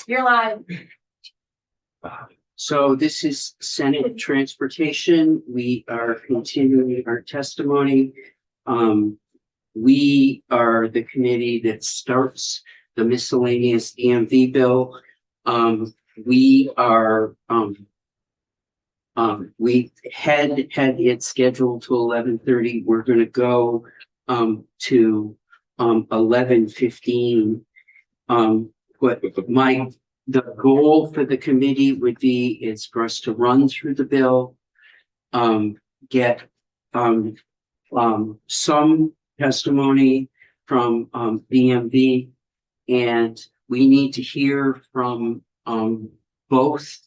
You're live. So this is Senate Transportation. We are continuing our testimony. We are the committee that starts the miscellaneous EMV bill. We are, we had it scheduled to 11:30. We're gonna go to 11:15. But the goal for the committee would be is for us to run through the bill, get some testimony from BMV, and we need to hear from both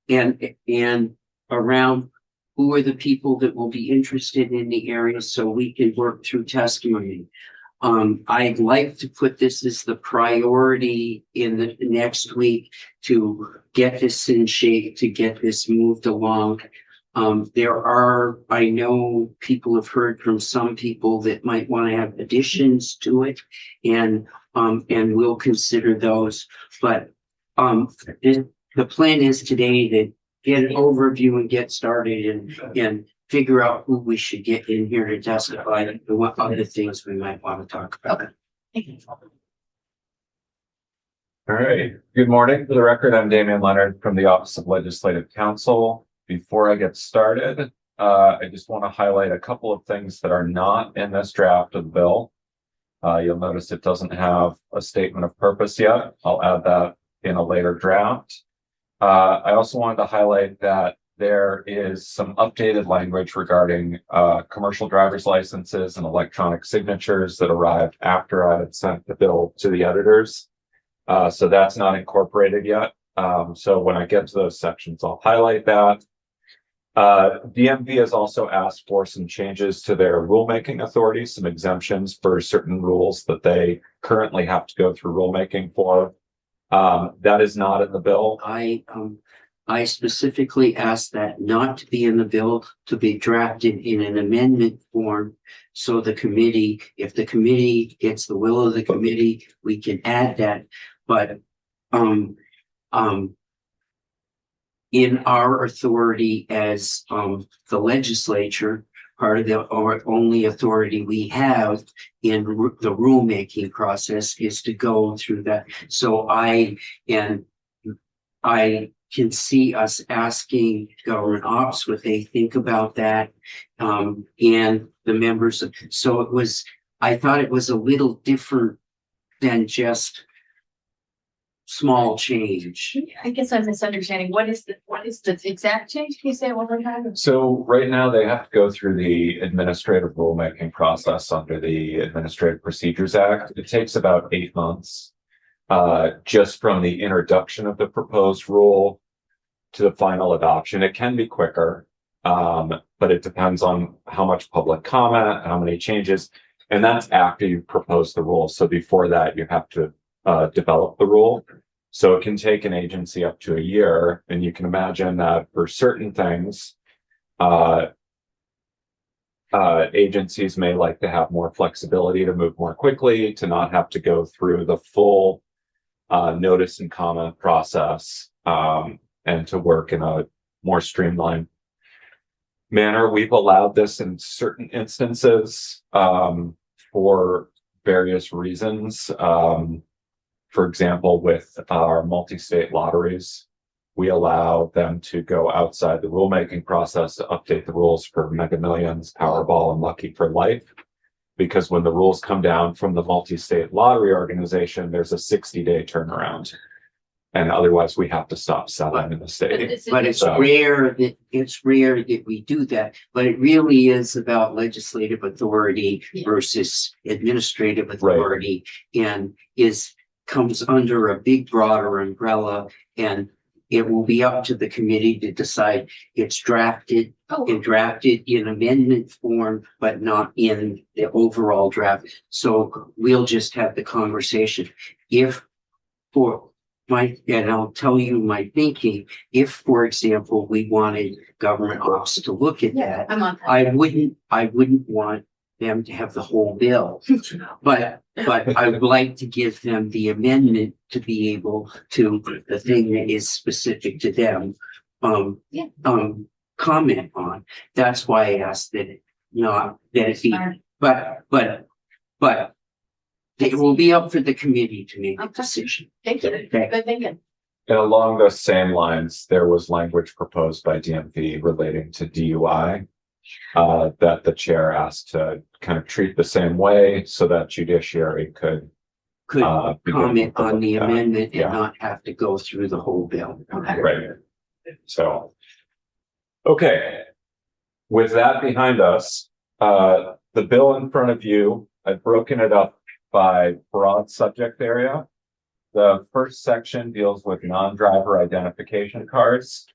and around who are the people that will be interested in the area so we can work through testimony. I'd like to put this as the priority in the next week to get this in shape, to get this moved along. I know people have heard from some people that might want to have additions to it, and we'll consider those. But the plan is today to get an overview and get started and figure out who we should get in here to testify and what other things we might want to talk about. All right. Good morning. For the record, I'm Damian Leonard from the Office of Legislative Counsel. Before I get started, I just want to highlight a couple of things that are not in this draft of the bill. You'll notice it doesn't have a statement of purpose yet. I'll add that in a later draft. I also wanted to highlight that there is some updated language regarding commercial driver's licenses and electronic signatures that arrived after I had sent the bill to the editors. So that's not incorporated yet. So when I get to those sections, I'll highlight that. DMV has also asked for some changes to their rulemaking authority, some exemptions for certain rules that they currently have to go through rulemaking for. That is not in the bill. I specifically asked that not to be in the bill, to be drafted in an amendment form. So the committee, if the committee gets the will of the committee, we can add that. But in our authority as the legislature, part of the only authority we have in the rulemaking process is to go through that. So I can see us asking government ops what they think about that, and the members. So I thought it was a little different than just small change. I guess I'm misunderstanding. What is the exact change? Can you say it one more time? So right now they have to go through the administrative rulemaking process under the Administrative Procedures Act. It takes about 8 months. Just from the introduction of the proposed rule to the final adoption. It can be quicker, but it depends on how much public comment, how many changes, and that's after you propose the rule. So before that, you have to develop the rule. So it can take an agency up to a year, and you can imagine that for certain things, agencies may like to have more flexibility to move more quickly, to not have to go through the full notice and comment process, and to work in a more streamlined manner. We've allowed this in certain instances for various reasons. For example, with our multi-state lotteries, we allow them to go outside the rulemaking process to update the rules for Mega Millions, Powerball, and Lucky for Life. Because when the rules come down from the multi-state lottery organization, there's a 60-day turnaround. And otherwise we have to stop selling in the state. But it's rare that we do that. But it really is about legislative authority versus administrative authority, and comes under a big broader umbrella, and it will be up to the committee to decide. It's drafted in amendment form, but not in the overall draft. So we'll just have the conversation. And I'll tell you my thinking, if, for example, we wanted government ops to look at that, I wouldn't want them to have the whole bill. But I would like to give them the amendment to be able to, the thing that is specific to them, Yeah. comment on. That's why I asked that it not, that it be, but it will be up for the committee to make a Okay. decision. Thank you. Okay. Good thinking. And along those same lines, there was language proposed by DMV relating to DUI. That the chair asked to kind of treat the same way so that judiciary could Could begin comment to on look the at- amendment yeah. and not have to go through the whole bill. Okay. Right. So. Okay. With that behind us, the bill in front of you, I've broken it up by broad subject area. The first section deals with non-driver identification cards.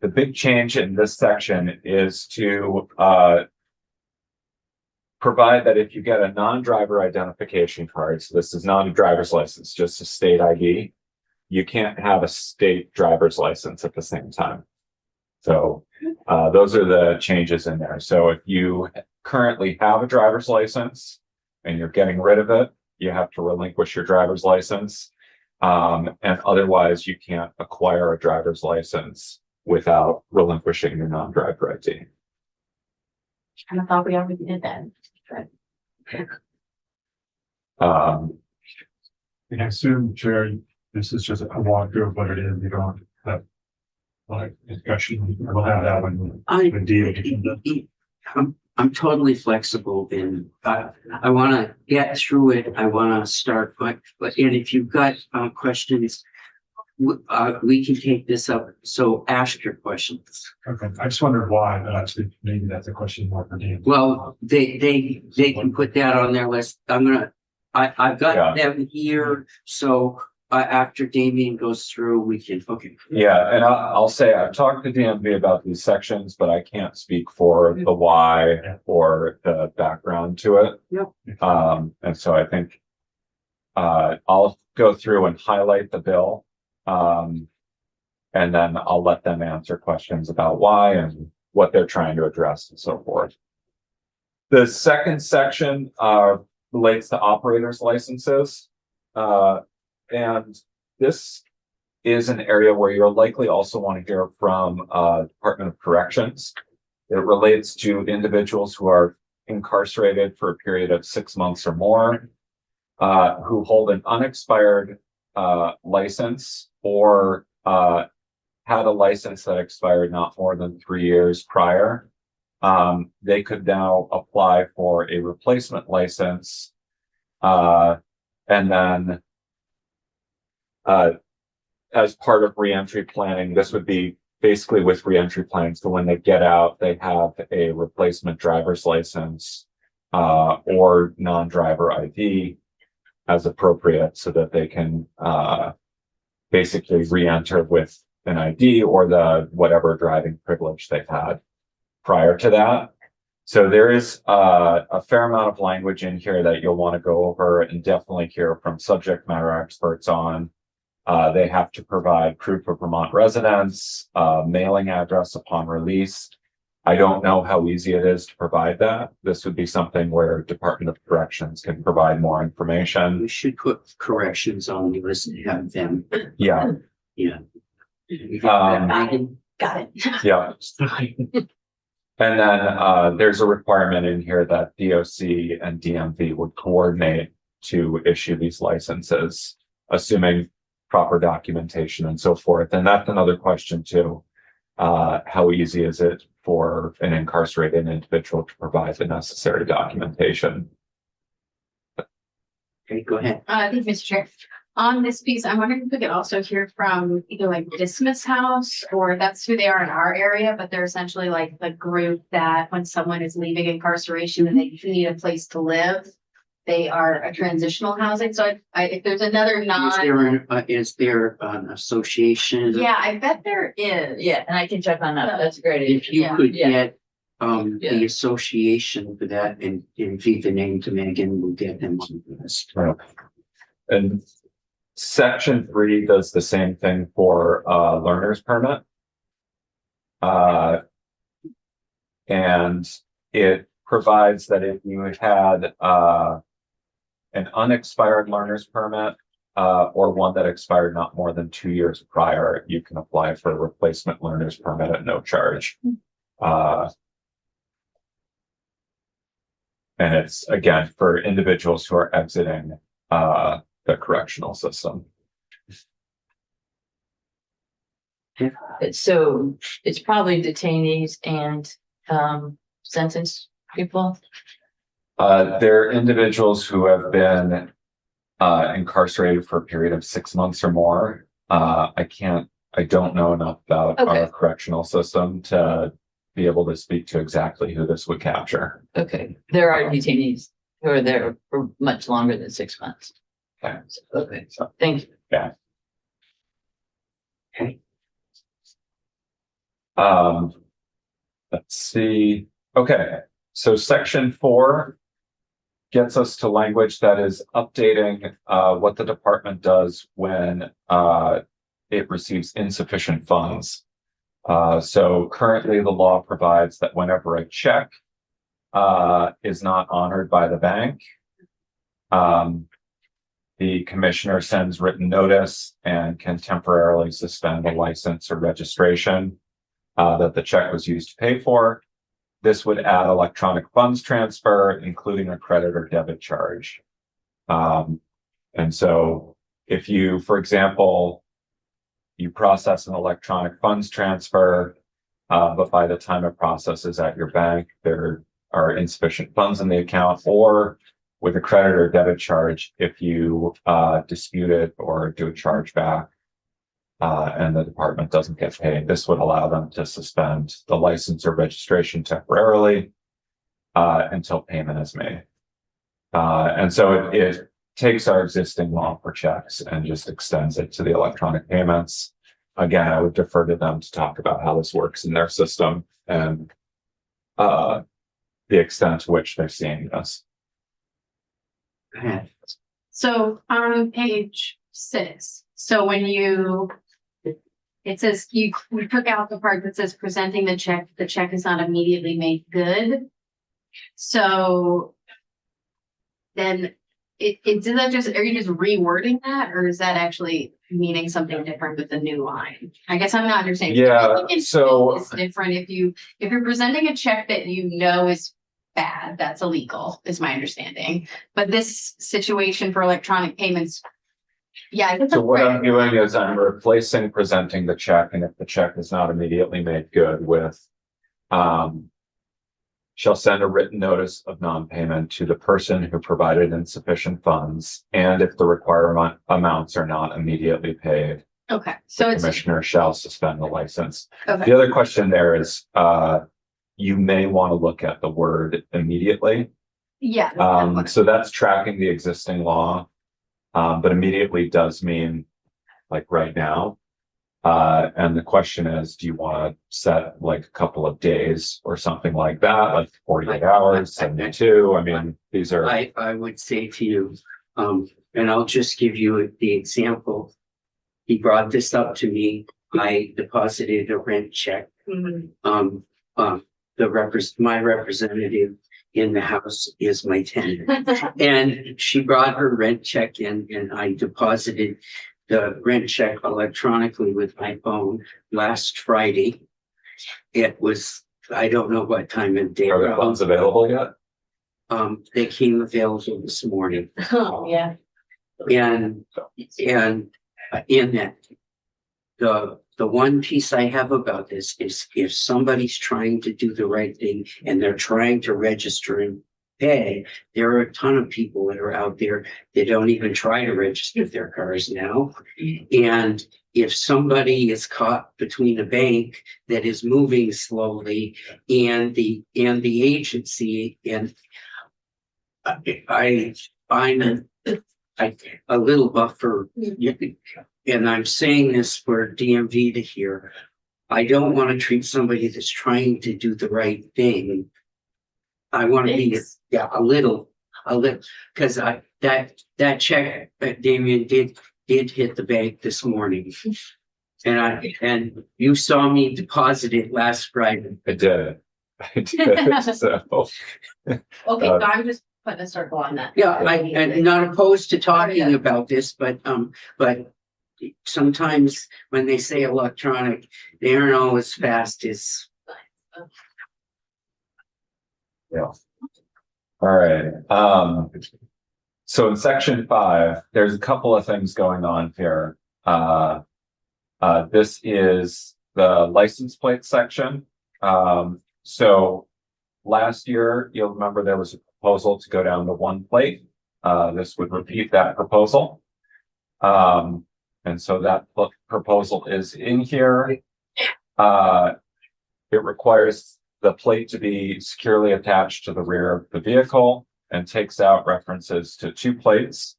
The big change in this section is to, provide that if you get a non-driver identification card, so this is not a driver's license, just a state ID, you can't have a state driver's license at the same time. So those are the changes in there. So if you currently have a driver's license and you're getting rid of it, you have to relinquish your driver's license. And otherwise you can't acquire a driver's license without relinquishing your non-driver ID. And I thought we already did that. And I assume, Chair, this is just a walkthrough of what it is, you don't have like discussion, we'll have that when I'm totally flexible and I want to get through it. I want to start, but and if you've got questions, we can take this up. So ask your questions. Okay, I just wondered why, but actually maybe that's a question more for Dan. Well, they can put that on their list. I've got them here, so after Damien goes through, we can, okay. Yeah, and I'll say I've talked to DMV about these sections, but I can't speak for the why or the background to it. Yep. And so I think I'll go through and highlight the bill. And then I'll let them answer questions about why and what they're trying to address and so forth. The second section relates to operators licenses. And this is an area where you'll likely also want to hear from Department of Corrections. It relates to individuals who are incarcerated for a period of 6 months or more, who hold an unexpired license or had a license that expired not more than 3 years prior. They could now apply for a replacement license, and then as part of reentry planning, this would be basically with reentry planning. So when they get out, they have a replacement driver's license or non-driver ID as appropriate so that they can basically re-enter with an ID or the whatever driving privilege they've had prior to that. So there is a fair amount of language in here that you'll want to go over and definitely hear from subject matter experts on. They have to provide proof of Vermont residence, mailing address upon release. I don't know how easy it is to provide that. This would be something where Department of Corrections can provide more information. We should put corrections on the list and have them, Yeah, yeah. Um, Got it. yeah. And then there's a requirement in here that DOC and DMV would coordinate to issue these licenses, assuming proper documentation and so forth. And that's another question too. How easy is it for an incarcerated individual to provide the necessary documentation? Okay, go ahead. Thank you, Mr. Chair. On this piece, I'm wondering if we could also hear from either like Dismiss House, or that's who they are in our area, but they're essentially like the group that when someone is leaving incarceration and they need a place to live, they are a transitional housing. So if there's another Is there an association? yeah, I bet there is. Yeah, and I can check on that. That's great. If you Yeah. could Yeah. get the association for that and feed the name to Megan, we'll get them on the list. And section 3 does the same thing for learner's permit. And it provides that if you had an unexpired learner's permit or one that expired not more than 2 years prior, you can apply for a replacement learner's permit at no charge. And it's again for individuals who are exiting the correctional system. So it's probably detainees and sentenced people. They're individuals who have been incarcerated for a period of 6 months or more. I don't know enough about our Okay. correctional system to be able to speak to exactly who this would capture. Okay, there are detainees who are there for much longer than 6 months. Okay. Okay, so thank you. Let's see. Okay, so section 4 gets us to language that is updating what the department does when it receives insufficient funds. So currently the law provides that whenever a check is not honored by the bank, the commissioner sends written notice and can temporarily suspend the license or registration that the check was used to pay for. This would add electronic funds transfer, including a credit or debit charge. And so if you, for example, you process an electronic funds transfer, but by the time it processes at your bank, there are insufficient funds in the account, or with a credit or debit charge, if you dispute it or do a chargeback, and the department doesn't get paid, this would allow them to suspend the license or registration temporarily until payment is made. And so it takes our existing law for checks and just extends it to the electronic payments. Again, I would defer to them to talk about how this works in their system and the extent to which they're seeing this. So on page 6, so when it says you took out the part that says presenting the check is not immediately made good. So then did that just, are you just rewording that, or is that actually meaning something different with the new line? I guess I'm not understanding. Yeah, I think it's different if you're presenting a check that you know is bad, that's illegal, is my understanding. But this situation for electronic payments, yeah. I guess So I'm what right. I'm doing is I'm replacing presenting the check, and if the check is not immediately made good with, shall send a written notice of non-payment to the person who provided insufficient funds, and if the requirement amounts are not immediately paid, Okay, so the it's, commissioner shall suspend the license. okay, The other question there is, you may want to look at the word immediately. yeah. So that's tracking the existing law. But immediately does mean like right now. And the question is, do you want to set like a couple of days or something like that, like 48 hours, 72? I mean, these are. I would say to you, and I'll just give you the example. He brought this up to me. I deposited a rent check. Mhm. My representative in the house is my tenant. And she brought her rent check in, and I deposited the rent check electronically with my phone last Friday. It was, I don't know what time of day. Are the funds available yet? They came available this morning. Oh, yeah. And in that, the one piece I have about this is if somebody's trying to do the right thing and they're trying to register and pay, there are a ton of people that are out there that don't even try to register their cars now. And if somebody is caught between a bank that is moving slowly and the agency, and I'm a little buffer, and I'm saying this for DMV to hear. I don't want to treat somebody that's trying to do the right thing. I want to be, Thanks. a little, because that check that Damien did hit the bank this morning. And you saw me deposit it last Friday. It did. I did, so. Okay, so I'm just putting a circle on that. Yeah, I'm not opposed to talking about this, but sometimes when they say electronic, they aren't all as fast as. Yeah. All right, so in section 5, there's a couple of things going on here. This is the license plate section. So last year, you'll remember there was a proposal to go down to 1 plate. This would repeat that proposal. And so that proposal is in here. It requires the plate to be securely attached to the rear of the vehicle and takes out references to 2 plates.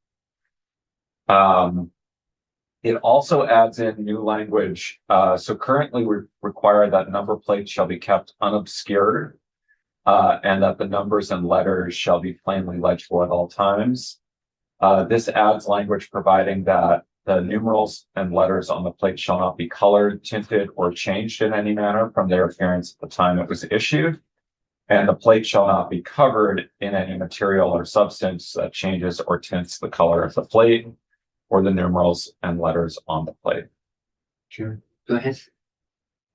It also adds in new language. So currently we require that number plates shall be kept unobscured, and that the numbers and letters shall be plainly legible at all times. This adds language providing that the numerals and letters on the plate shall not be colored, tinted, or changed in any manner from their appearance at the time it was issued. And the plate shall not be covered in any material or substance that changes or tints the color of the plate or the numerals and letters on the plate. Sure. Go ahead.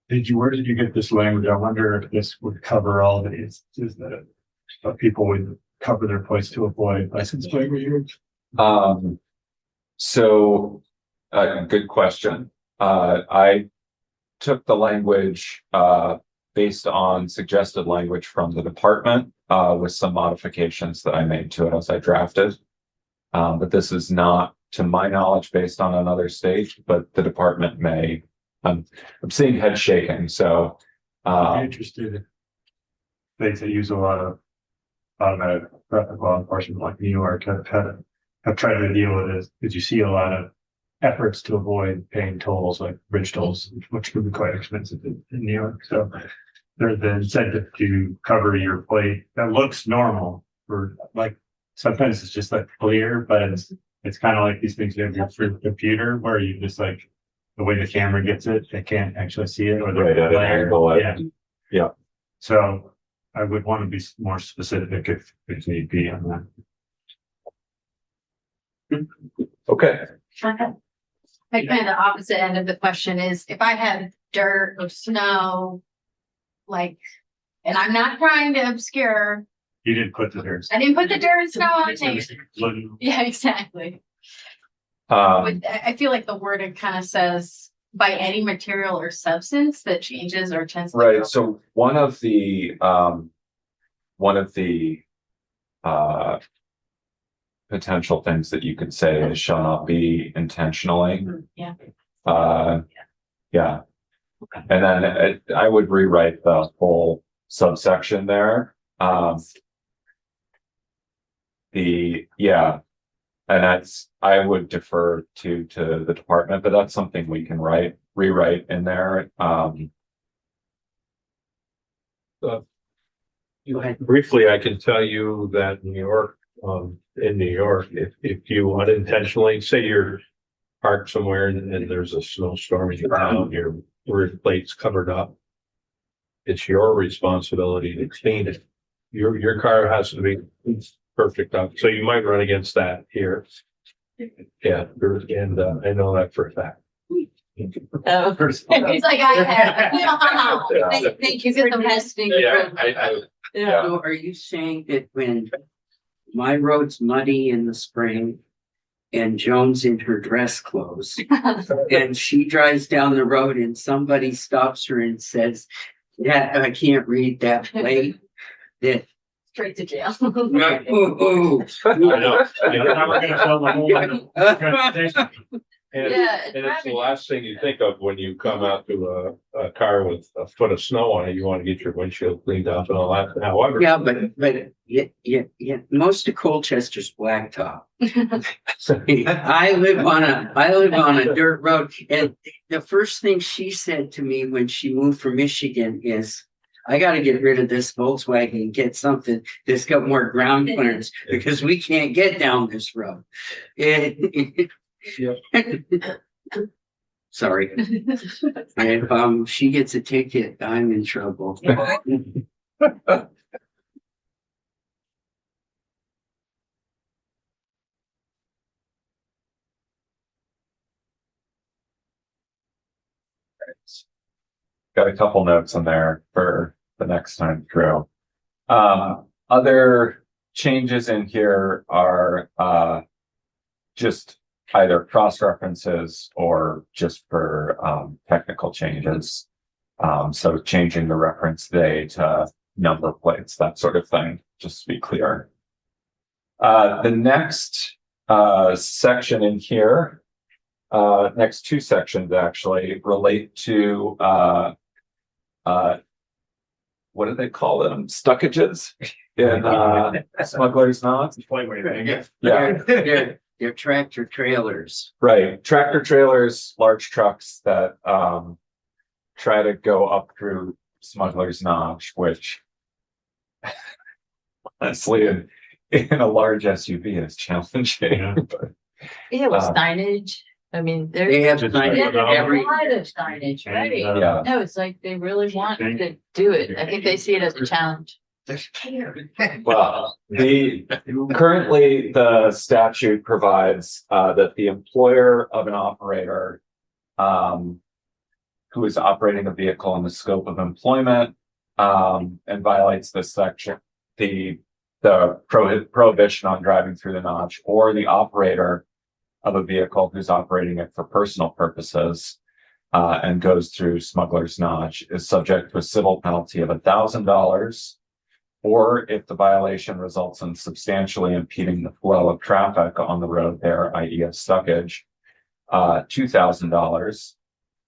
Where did you get this language? I wonder if this would cover all the instances that people would cover their plates to avoid license plate review. So, good question. I took the language, based on suggested language from the department, with some modifications that I made to it as I drafted. But this is not, to my knowledge, based on another state, but the department may. I'm seeing head shaking, so. I'm interested in states that use a lot of automatic traffic law enforcement, like New York, have tried to deal with this, because you see a lot of efforts to avoid paying tolls, like bridge tolls, which can be quite expensive in New York. So there's the incentive to cover your plate that looks normal, for like sometimes it's just like clear, but it's kind of like these things you have your computer where you just like the way the camera gets it, they can't actually see it, or the Right, at an glare. angle, Yeah. Yeah. So I would want to be more specific if need be on that. Okay. Like kind of the opposite end of the question is if I have dirt or snow, like, and I'm not trying to obscure, You didn't put the dirt. I didn't put the dirt and snow on tape. Yeah, exactly. I feel like the wording kind of says by any material or substance that changes or tends to. Right, so one of the potential things that you could say is shall not be intentionally. Yeah. Yeah. And then I would rewrite the whole subsection there. And I would defer to the department, but that's something we can rewrite in there. Briefly, I can tell you that New York, in New York, if you unintentionally, say you're parked somewhere and there's a snowstorm in your town, your rear plate's covered up, it's your responsibility to clean it. Your car has to be perfect up. So you might run against that here. Yeah, and I know that for a fact. It's like I have. Yeah. Thank you for testing. Yeah, So are you saying that when my road's muddy in the spring and Joan's in her dress clothes and she drives down the road and somebody stops her and says, "Yeah, I can't read that plate," that Straight to jail. ooh, I know. Now we're gonna fill the whole conversation. And Yeah, it's the last thing you think of when you come out to a car with a foot of snow on it. You want to get your windshield cleaned up and all that. However. yeah, but yeah, most of Colchester's blacktop. I live on a dirt road, and the first thing she said to me when she moved from Michigan is, "I got to get rid of this Volkswagen and get something that's got more ground clearance because we can't get down this road." Sorry. If she gets a ticket, I'm in trouble. Got a couple notes in there for the next time through. Other changes in here are just either cross references or just for technical changes. So changing the reference they to number plates, that sort of thing, just to be clear. The next section in here, next two sections actually relate to what do they call them? Stuckages in Smuggler's Knot. Yeah, They're tractor trailers. right. Tractor trailers, large trucks that try to go up through Smuggler's Notch, which honestly in a large SUV is challenging. Yeah. But, Yeah, with Uh, signage. I mean, They there's. have Just signage Yeah, there's every, a lot of signage, right? yeah. No, it's like they really want to do it. I think they see it as a challenge. Well, currently the statute provides that the employer of an operator who is operating a vehicle in the scope of employment and violates this section, the prohibition on driving through the notch, or the operator of a vehicle who's operating it for personal purposes and goes through Smuggler's Notch is subject to a civil penalty of $1,000, or if the violation results in substantially impeding the flow of traffic on the road there, i.e. a stuckage, $2,000,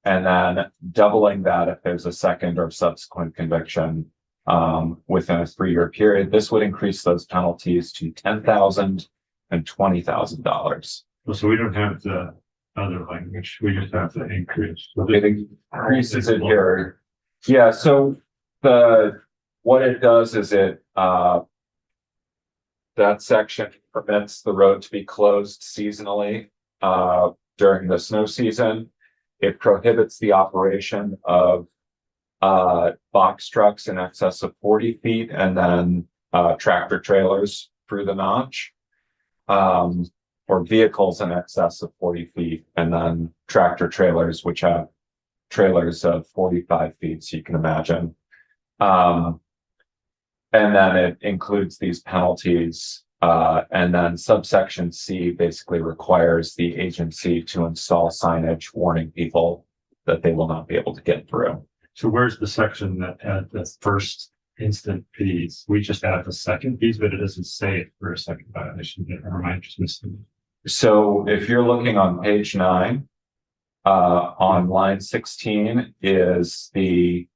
and then doubling that if there's a second or subsequent conviction within a 3-year period. This would increase those penalties to $10,000 and $20,000. So we don't have the other language, we just have the increase. So It increases it here. Yeah, so what it does is it that section permits the road to be closed seasonally during the snow season. It prohibits the operation of box trucks in excess of 40 feet and then tractor trailers through the notch. Or vehicles in excess of 40 feet, and then tractor trailers, which have trailers of 45 feet, so you can imagine. And then it includes these penalties, and then subsection C basically requires the agency to install signage warning people that they will not be able to get through. So where's the section that had the first instant piece? We just add the second piece, but it doesn't say it for a second violation. Or am I just missing? So if you're looking on page 9, on line 16 is the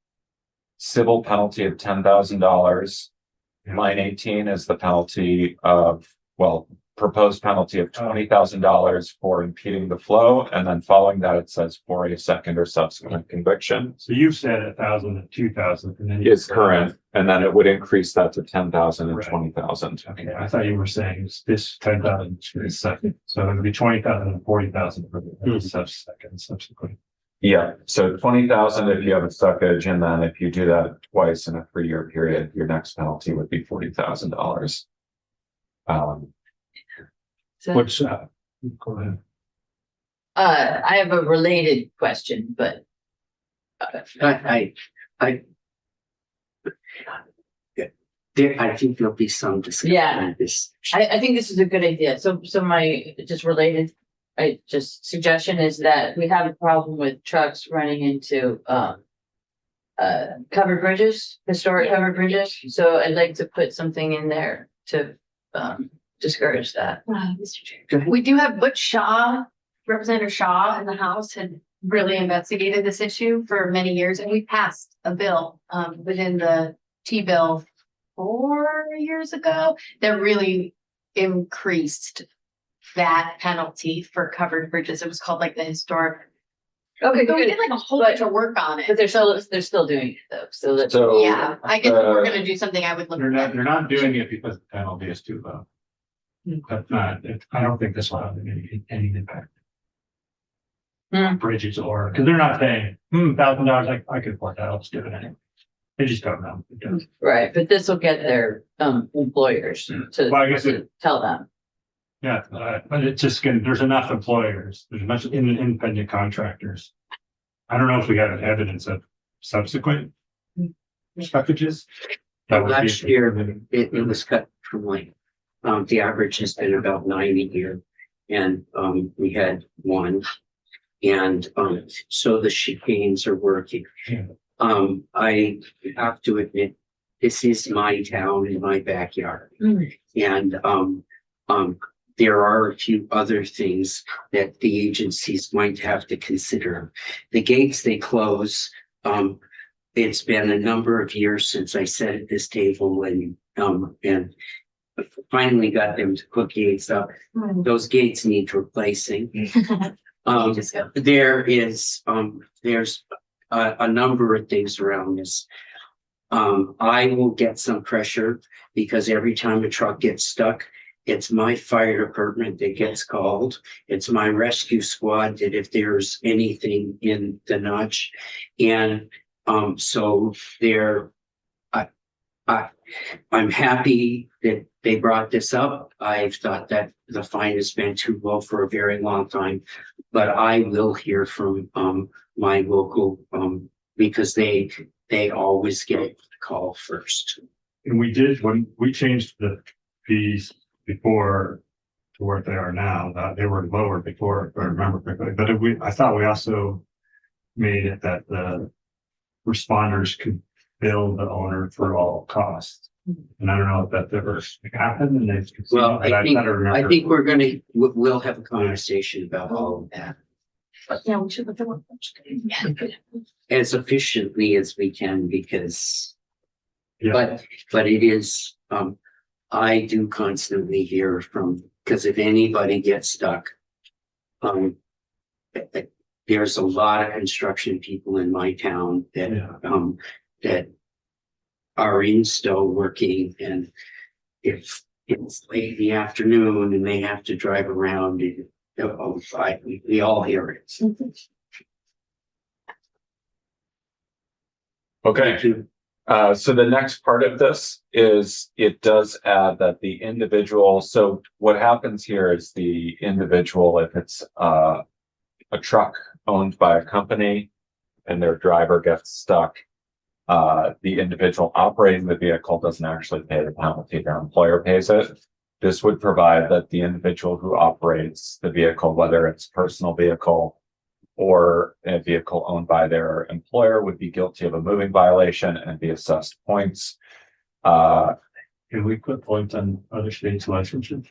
civil penalty of $10,000. Line 18 is the penalty of, proposed penalty of $20,000 for impeding the flow. And then following that, it says for a second or subsequent conviction. So you've said 1,000 and 2,000, and then Is current, and then it would increase that to 10,000 and Right. 20,000. Okay, I thought you were saying this 10,000 is second, so it would be 20,000 and 40,000 for the subsequent. Yeah, so 20,000 if you have a stuckage, and then if you do that twice in a 3-year period, your next penalty would be $40,000. So, Which, go ahead. I have a related question, but. I think there'll be some discussion Yeah. on this. I think this is a good idea. So my just related, suggestion is that we have a problem with trucks running into, covered bridges, historic covered bridges. So I'd like to put something in there to, discourage that. Mr. Chair. Go ahead. We do have Butch Shaw, Representative Shaw in the House had really investigated this issue for many years, and we passed a bill within the T-bill 4 years ago that really increased that penalty for covered bridges. It was called like the historic. Okay, But we good. did like a whole bunch of work on But it. they're still doing it though, so that's. So Yeah, I guess if we're gonna do something, I would look They're at not, that. doing it because the penalty is too low. But I don't think this will have any impact. Hmm. Bridges or, because they're not saying, $1,000, I could afford that, I'll just do it anyway. They just don't know. Right, but this will get their employers to Well, I guess to tell them. Yeah, but it's just, there's enough employers, there's much independent contractors. I don't know if we have evidence of subsequent stoppages. That would be- Last year, it was cut from like, the average has been about 9 a year. And, we had one. And, so the chicanes are working. I have to admit, this is my town in my backyard. And, there are a few other things that the agency's going to have to consider. The gates they close, it's been a number of years since I sat at this table and finally got them to put gates up. Those gates need replacing. Just go. There's a number of things around this. I will get some pressure because every time a truck gets stuck, it's my fire department that gets called. It's my rescue squad that if there's anything in the notch. And so I'm happy that they brought this up. I've thought that the fine has been too low for a very long time. But I will hear from my local because they always get the call first. And we did, when we changed the fees before to where they are now, that they were lower before, if I remember correctly, but I thought we also made it that the responders could bill the owner for all costs. And I don't know if that ever happened and they've. Well, but I remember. think we'll have a conversation about all of that Yeah, we should look at what. as efficiently as we can because Yeah, but it is, I do constantly hear from, because if anybody gets stuck, there's a lot of construction people in my town that, Yeah. that are in Stowe working, and if it's late in the afternoon and they have to drive around, we all hear it. Okay. So the next part of this is it does add that the individual, so what happens here is the individual, if it's a truck owned by a company and their driver gets stuck, the individual operating the vehicle doesn't actually pay the penalty, their employer pays it. This would provide that the individual who operates the vehicle, whether it's personal vehicle or a vehicle owned by their employer, would be guilty of a moving violation and be assessed points. can we put points on other states' licenses?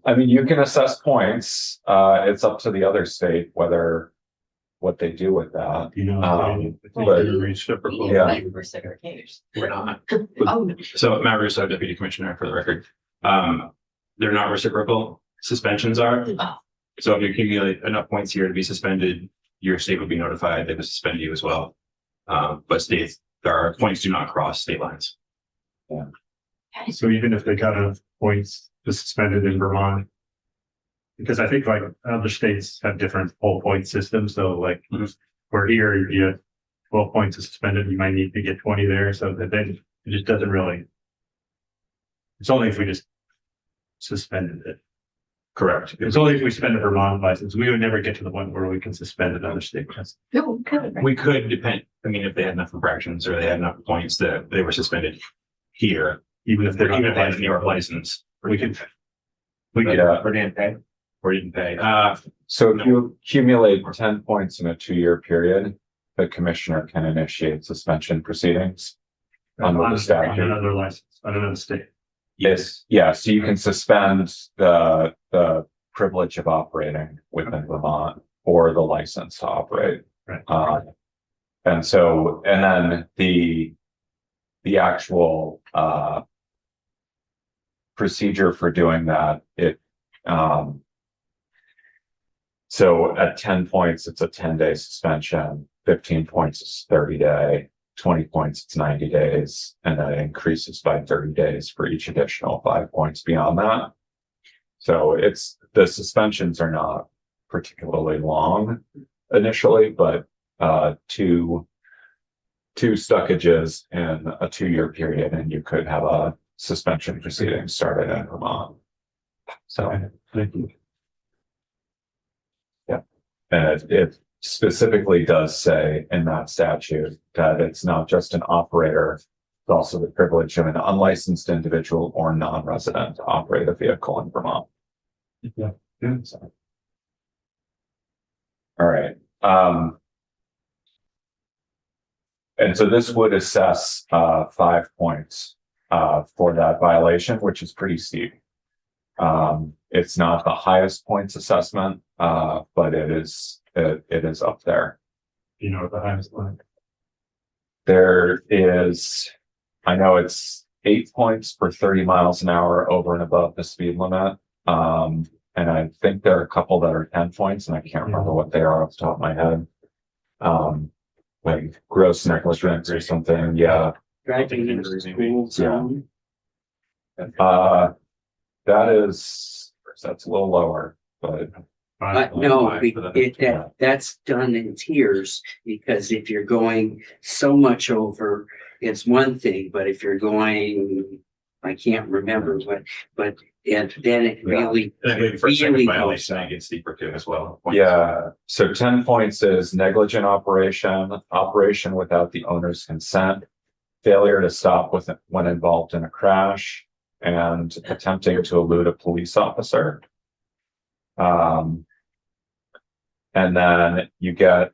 I mean, you can assess points. It's up to the other state whether what they do with that. You know, But- Reciprocal. Yeah. Like reciprocators. We're not. Oh, So Matt Russo, Deputy Commissioner, for the record. They're not reciprocal. Suspensions are. Oh. So if you accumulate enough points here to be suspended, your state would be notified. They would suspend you as well. But our points do not cross state lines. So even if they got enough points to suspend it in Vermont. Because I think like other states have different whole point systems, so like Mhm. where here you get 12 points to suspended, you might need to get 20 there, so that then it just doesn't really. It's only if we just suspended it. Correct. It's only if we spend a Vermont license, we would never get to the point where we can suspend another state license. no, good. We could depend, I mean, if they had enough infractions or they had enough points that they were suspended here, Even if they're even if they had a not New York license. we can. Yeah. Or didn't pay. Or didn't pay. So if you accumulate 10 points in a 2-year period, the commissioner can initiate suspension proceedings. Under the On statute. another license, on another state. Yes, yeah, so you can suspend the privilege of operating within Vermont or the license to operate. Right. And so, and then the actual procedure for doing that, so at 10 points, it's a 10-day suspension, 15 points is 30-day, 20 points, it's 90 days, and then it increases by 30 days for each additional 5 points beyond that. So the suspensions are not particularly long initially, but two stockages in a 2-year period, and you could have a suspension proceeding started in Vermont. So, Thank you. and it specifically does say in that statute that it's not just an operator, it's also the privilege of an unlicensed individual or non-resident to operate a vehicle in Vermont. Yeah. So. All right. And so this would assess 5 points for that violation, which is pretty steep. It's not the highest points assessment, but it is up there. You know what the highest one? There is, I know it's 8 points for 30 miles an hour over and above the speed limit. And I think there are a couple that are 10 points, and I can't remember what they are off the top of my head. Like gross negligence or something. Yeah. Driving in the school zone. That's a little lower, but No, that's done in tiers, because if you're going so much over, it's one thing, but if you're going, I can't remember but and then it really, And I believe for a second really violation, goes it gets steeper too as well. yeah. So 10 points is negligent operation without the owner's consent, failure to stop when involved in a crash, and attempting to elude a police officer. And then you get,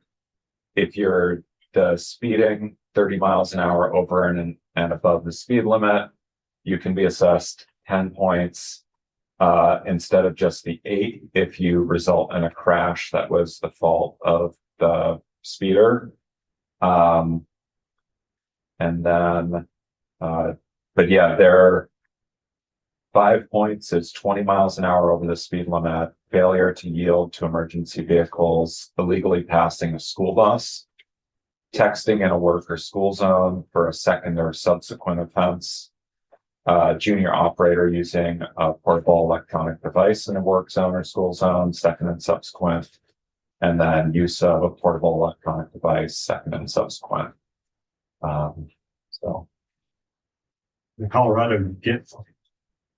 if you're the speeding 30 miles an hour over and above the speed limit, you can be assessed 10 points instead of just the 8 if you result in a crash that was the fault of the speeder. And then, but yeah, there are 5 points is 20 miles an hour over the speed limit, failure to yield to emergency vehicles, illegally passing a school bus, texting in a work or school zone for a second or subsequent offense, junior operator using a portable electronic device in a work zone or school zone, second and subsequent, and then use of a portable electronic device, second and subsequent. So. In Colorado, you get,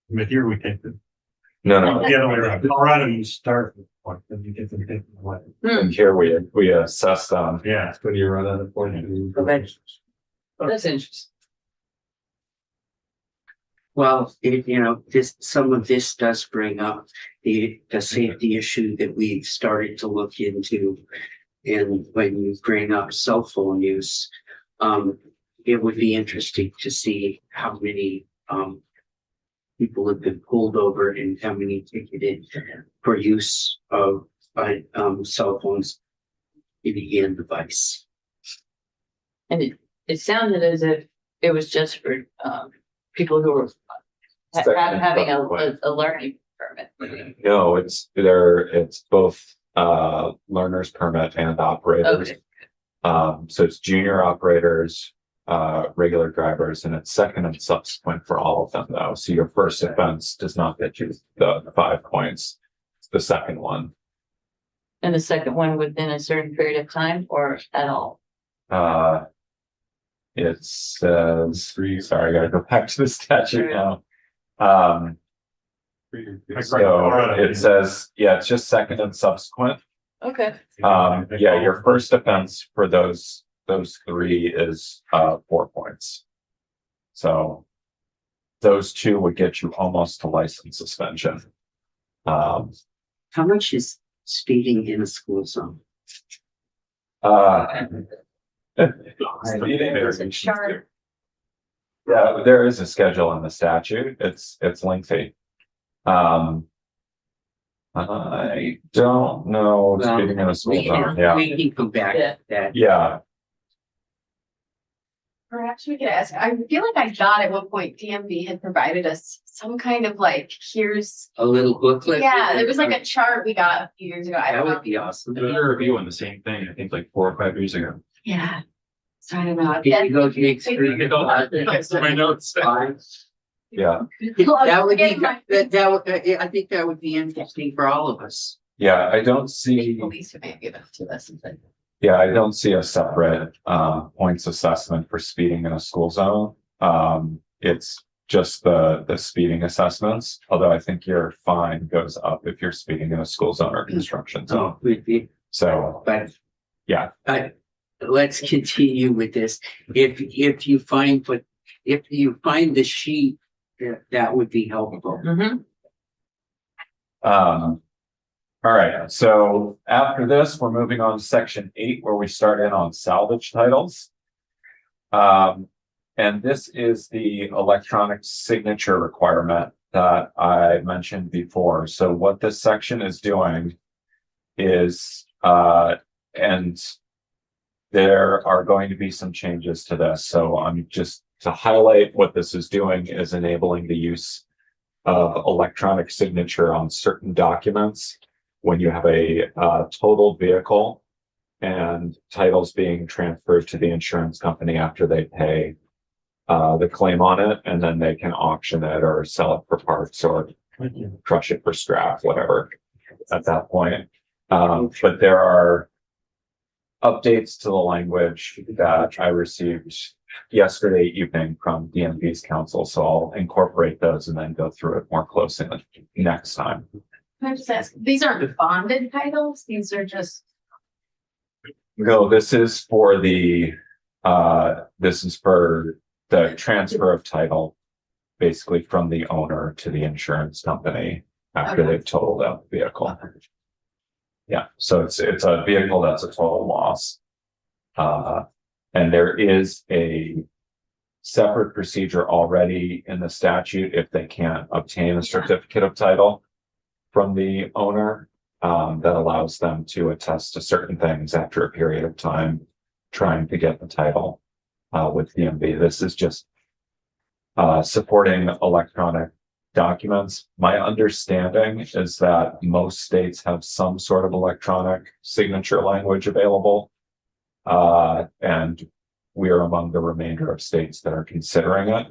but here we take the No. the other way around. Colorado, you start with point, then you get them taken away. And here we assess them. Yeah, When you run out of points. That's interesting. well, some of this does bring up the safety issue that we've started to look into. And when you bring up cell phone use, it would be interesting to see how many people have been pulled over and how many ticketed for use of cell phones in the hand device. And it sounded as if it was just for people who were having a learning permit. No, it's both learner's permit and operators. Okay. So it's junior operators, regular drivers, and it's second and subsequent for all of them though. So your first offense does not get you the 5 points. It's the second one. And the second one within a certain period of time or at all? It says, sorry, I gotta go back to the statute now. So it says, yeah, it's just second and subsequent. Okay. Yeah, your first offense for those 3 is 4 points. So those 2 would get you almost to license suspension. How much is speeding in a school zone? There's a chart. Yeah, there is a schedule in the statute. It's lengthy. I don't know. Well, Speeding in a school We zone. can, Yeah, we can come back to that. yeah. Perhaps we could ask, I feel like I got at one point DMV had provided us some kind of like, here's, A little booklet. yeah, there was like a chart we got a few years ago. I That don't know. would be awesome. There was a review on the same thing, I think like 4 or 5 years ago. Yeah. So I don't know. Did you go to the Maybe- My notes. Yeah, That would be, Getting my- I think that would be interesting for all of us. yeah, I don't see, Police who may give it to us. Yeah, I don't see a separate points assessment for speeding in a school zone. It's just the speeding assessments, although I think your fine goes up if you're speeding in a school zone or construction zone. So, with the- So, but yeah, let's continue with this. If you find, but if you find the sheet, that would be helpful. Mhm. all right, so after this, we're moving on to section 8, where we start in on salvage titles. And this is the electronic signature requirement that I mentioned before. So what this section is doing is, and there are going to be some changes to this. So I'm just to highlight what this is doing is enabling the use of electronic signature on certain documents when you have a totaled vehicle and titles being transferred to the insurance company after they pay the claim on it, and then they can auction it or sell it for parts or crush it for scrap, whatever at that point. But there are updates to the language that I received yesterday evening from DMV's counsel, so I'll incorporate those and then go through it more closely next time. Can I just ask, these aren't bonded titles, these are just, No, this is for the transfer of title, basically from the owner to the insurance company after Okay. they've totaled out the vehicle. Yeah, so it's a vehicle that's a total loss. And there is a separate procedure already in the statute if they can't obtain a certificate of title from the owner, that allows them to attest to certain things after a period of time trying to get the title with DMV. This is just supporting electronic documents. My understanding is that most states have some sort of electronic signature language available. And we are among the remainder of states that are considering it.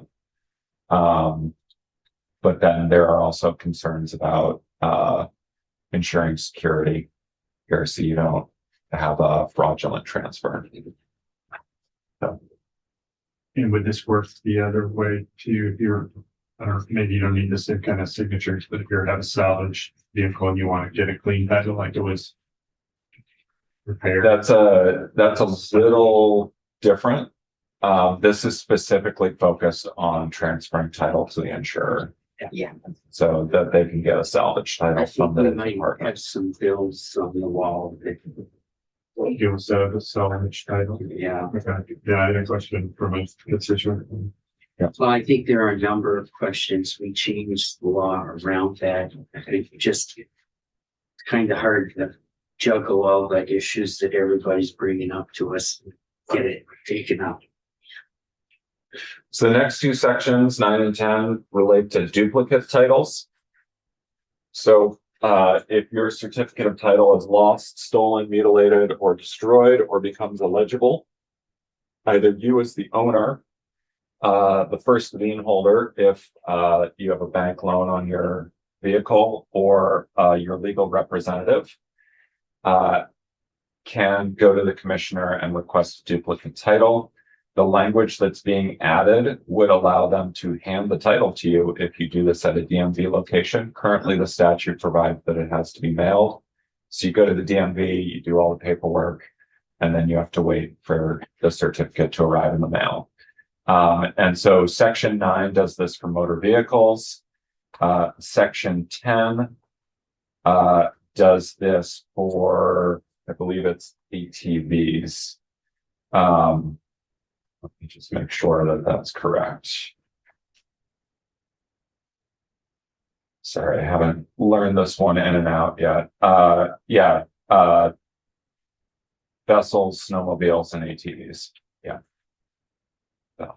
But then there are also concerns about ensuring security here, so you don't have a fraudulent transfer. And would this work the other way too? If you're, I don't know, maybe you don't need the same kind of signatures, but if you have a salvage vehicle and you want to get a clean title like it was repaired. That's a little different. This is specifically focused on transferring title to the insurer. Yeah. So that they can get a salvage I title from think the we might department. have some bills on the wall. Give us a salvage title. Yeah, Okay. Yeah, I had a question from a constituent. well, I think there are a number of questions. We changed the law around that. It just kind of hard to juggle all the issues that everybody's bringing up to us, get it taken up. So the next two sections, 9 and 10, relate to duplicate titles. So if your certificate of title is lost, stolen, mutilated, or destroyed, or becomes illegible, either you as the owner, the first lien holder, if you have a bank loan on your vehicle, or your legal representative, can go to the commissioner and request a duplicate title. The language that's being added would allow them to hand the title to you if you do this at a DMV location. Currently, the statute provides that it has to be mailed. So you go to the DMV, you do all the paperwork, and then you have to wait for the certificate to arrive in the mail. And so Section 9 does this for motor vehicles. Section 10 does this for, I believe it's ATVs. Let me just make sure that that's correct. Sorry, I haven't learned this one in and out yet. Vessels, snowmobiles, and ATVs. Yeah. So,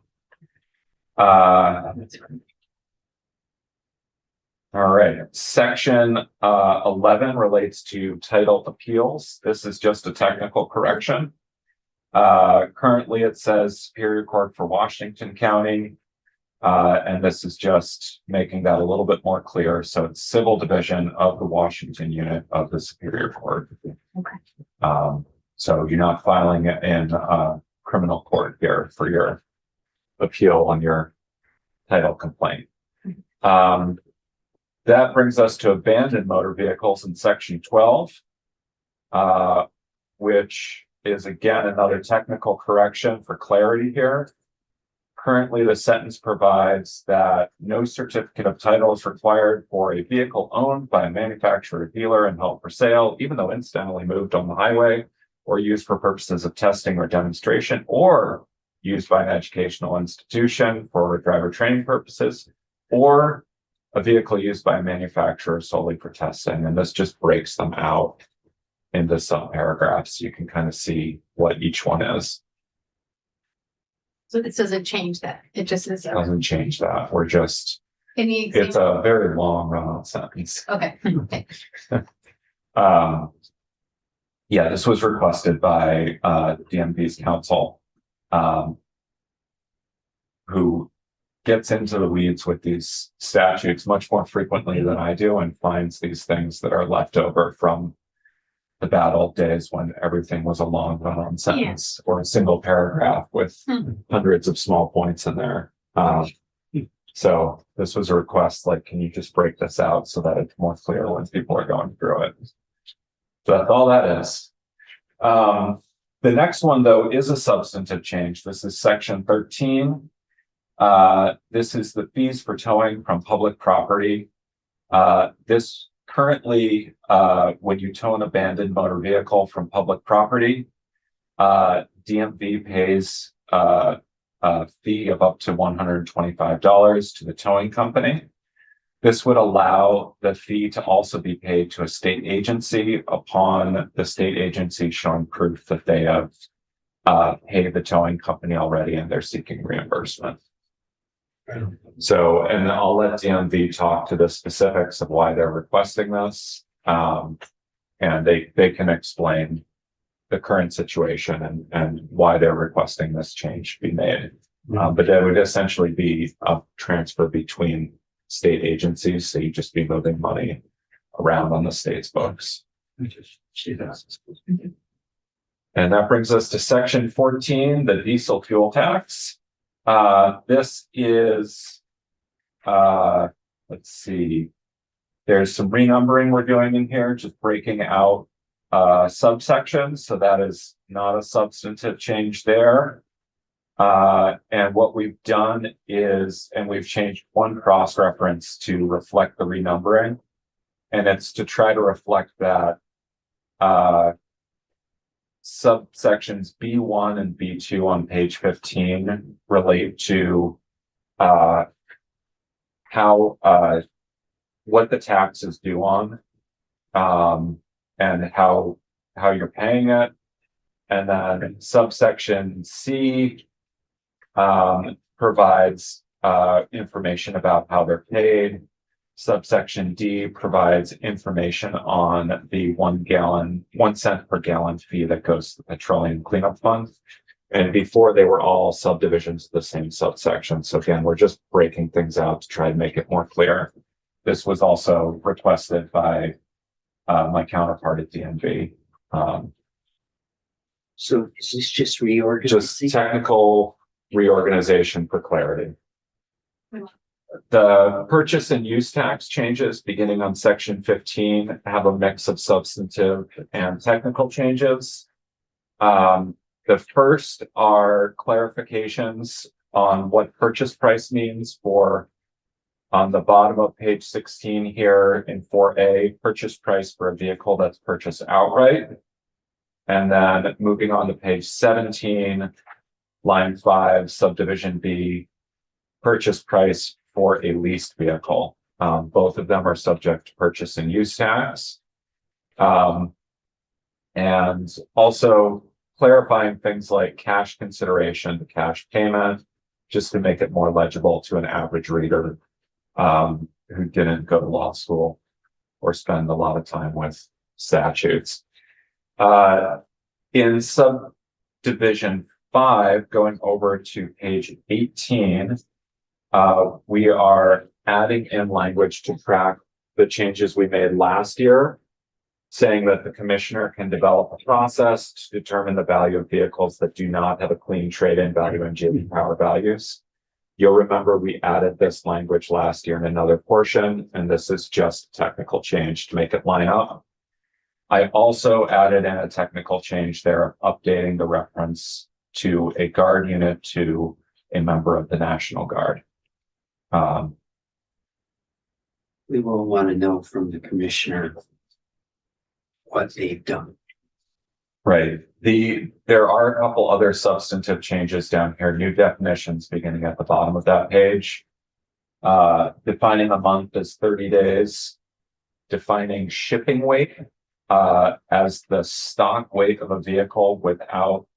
all right, section 11 relates to title appeals. This is just a technical correction. Currently it says Superior Court for Washington County. And this is just making that a little bit more clear. So it's Civil Division of the Washington Unit of the Superior Court. Okay. So you're not filing it in criminal court here for your appeal on your title complaint. That brings us to abandoned motor vehicles in section 12, which is again another technical correction for clarity here. Currently, the sentence provides that no certificate of title is required for a vehicle owned by a manufacturer or dealer and held for sale, even though incidentally moved on the highway or used for purposes of testing or demonstration, or used by an educational institution for driver training purposes, or a vehicle used by a manufacturer solely for testing. And this just breaks them out into some paragraphs. You can kind of see what each one is. So this doesn't change that. It just is. Doesn't change that. We're just, Any it's example? a very long run-on sentence. Okay. Yeah, this was requested by DMV's counsel, who gets into the weeds with these statutes much more frequently than I do and finds these things that are left over from the bad old days when everything was a long run-on sentence or a single paragraph with hundreds of small points in there. So this was a request, like, can you just break this out so that it's more clear when people are going through it? So that's all that is. The next one, though, is a substantive change. This is section 13. This is the fees for towing from public property. This currently, when you tow an abandoned motor vehicle from public property, DMV pays a fee of up to $125 to the towing company. This would allow the fee to also be paid to a state agency upon the state agency showing proof that they have paid the towing company already and they're seeking reimbursement. So, and I'll let DMV talk to the specifics of why they're requesting this. And they can explain the current situation and why they're requesting this change be made. But that would essentially be a transfer between state agencies. So you just be moving money around on the state's books. And that brings us to section 14, the diesel fuel tax. This is, let's see, there's some renumbering we're doing in here, just breaking out subsections. So that is not a substantive change there. And what we've done is, and we've changed one cross-reference to reflect the renumbering, and it's to try to reflect that subsections B1 and B2 on page 15 relate to how what the tax is due on, and how you're paying it. And then subsection C provides information about how they're paid. Subsection D provides information on the 1 cent per gallon fee that goes to the Petroleum Cleanup Fund. And before, they were all subdivisions of the same subsection. So again, we're just breaking things out to try to make it more clear. This was also requested by my counterpart at DMV. So is this just Just reorganizing? technical reorganization for clarity. The purchase and use tax changes beginning on section 15 have a mix of substantive and technical changes. The first are clarifications on what purchase price means for, on the bottom of page 16 here in 4A, purchase price for a vehicle that's purchased outright. And then moving on to page 17, line 5, subdivision B, purchase price for a leased vehicle. Both of them are subject to purchase and use tax. And also clarifying things like cash consideration, cash payment, just to make it more legible to an average reader who didn't go to law school or spend a lot of time with statutes. In subdivision 5, going over to page 18, we are adding in language to track the changes we made last year. saying that the commissioner can develop a process to determine the value of vehicles that do not have a clean trade-in value and J.D. Power values. You'll remember we added this language last year in another portion, and this is just a technical change to make it line up. I also added in a technical change there, updating the reference to a guard unit to a member of the National Guard. We will want to know from the commissioner what they've done. Right. There are a couple other substantive changes down here, new definitions beginning at the bottom of that page. Defining a month as 30 days, defining shipping weight as the stock weight of a vehicle without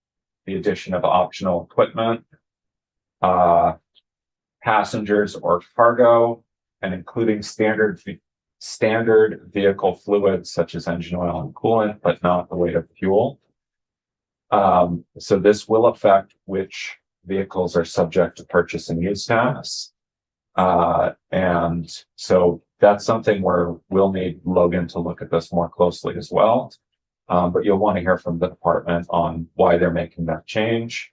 the addition of optional equipment, passengers or cargo, and including standard vehicle fluids such as engine oil and coolant, but not the weight of fuel. So this will affect which vehicles are subject to purchase and use tax. And so that's something where we'll need Logan to look at this more closely as well. But you'll want to hear from the department on why they're making that change.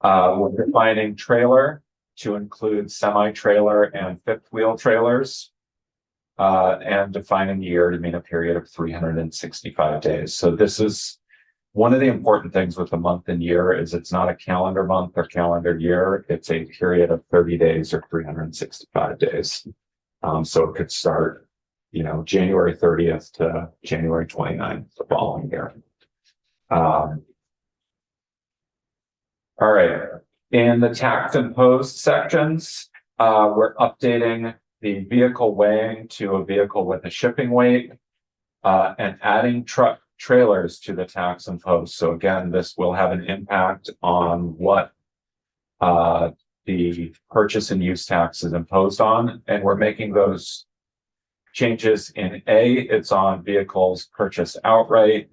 We're defining trailer to include semi-trailer and fifth wheel trailers. And defining year to mean a period of 365 days. So this is one of the important things with the month and year is it's not a calendar month or calendar year. It's a period of 30 days or 365 days. So it could start, January 30th to January 29th the following year. All right. In the tax imposed sections, we're updating the vehicle weighing to a vehicle with a shipping weight, and adding truck trailers to the tax imposed. So again, this will have an impact on what the purchase and use tax is imposed on. And we're making those changes in A, it's on vehicles purchased outright.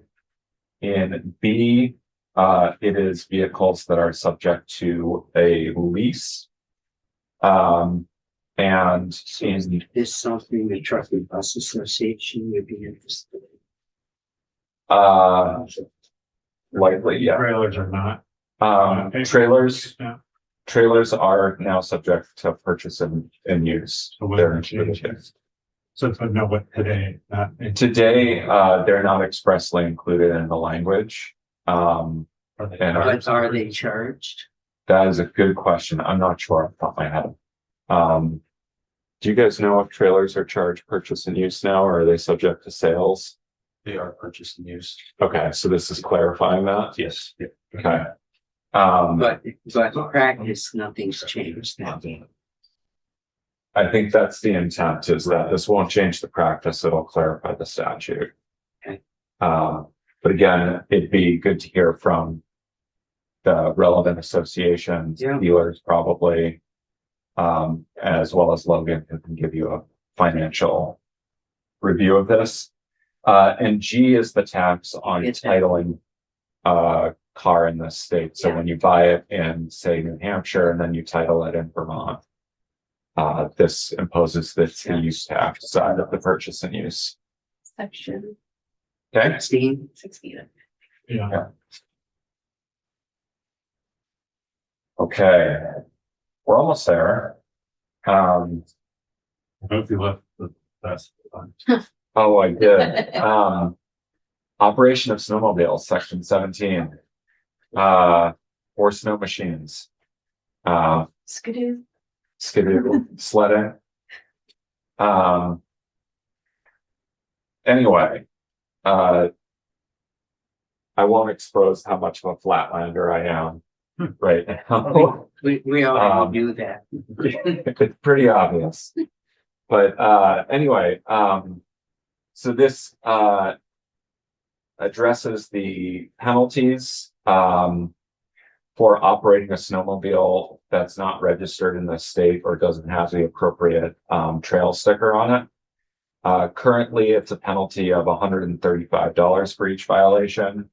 In B, it is vehicles that are subject to a lease. And in Is something the Truck and Bus Association would be interested in? likely, yeah. Trailers are not. Trailers are now subject to purchase and use. So They're what changes? So it's no, what today, not. Today, they're not expressly included in the language. And But are they charged? that is a good question. I'm not sure off the top of my head. Do you guys know if trailers are charged purchase and use now, or are they subject to sales? They are purchased and used. Okay, so this is clarifying that? Yes. Okay. But in practice, nothing's changed now. I think that's the intent, is that this won't change the practice, it'll clarify the statute. Okay. But again, it'd be good to hear from the relevant associations, Yeah. dealers probably, as well as Logan, who can give you a financial review of this. And G is the tax on It's- titling car in this state. So Yeah. when you buy it in, say, New Hampshire, and then you title it in Vermont, this imposes this use tax side of the purchase and use. Section Okay. 16. Yeah. Okay. We're almost there. I hope you left the best. Oh, I did. Operation of snowmobiles, section 17. Or snow machines. Skidoo. Skidoo, sledding. Anyway, I won't expose how much of a flatlander I am right now. We already knew that. It's pretty obvious. But anyway, so this addresses the penalties for operating a snowmobile that's not registered in the state or doesn't have the appropriate trail sticker on it. Currently, it's a penalty of $135 for each violation.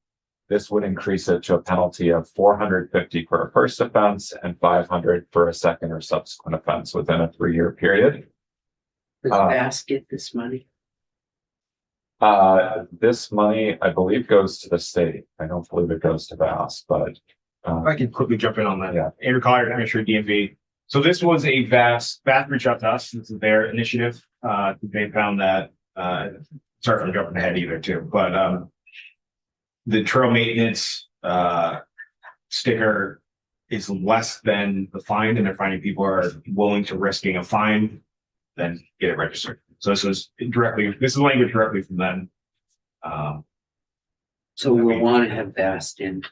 This would increase it to a penalty of $450 for a first offense and $500 for a second or subsequent offense within a 3-year period. Does Bass get this money? This money, I believe, goes to the state. I don't believe it goes to Bass, but. I can quickly jump in on that. Yeah. Andrew Collier, Commissioner DMV. So this was a vast reached out to us. This is their initiative. They found that, sorry if I'm jumping ahead either too, but, the trail maintenance, sticker is less than the fine, and they're finding people are willing to risking a fine than get it registered. So this is language directly from them. So we'll want to have Vast in.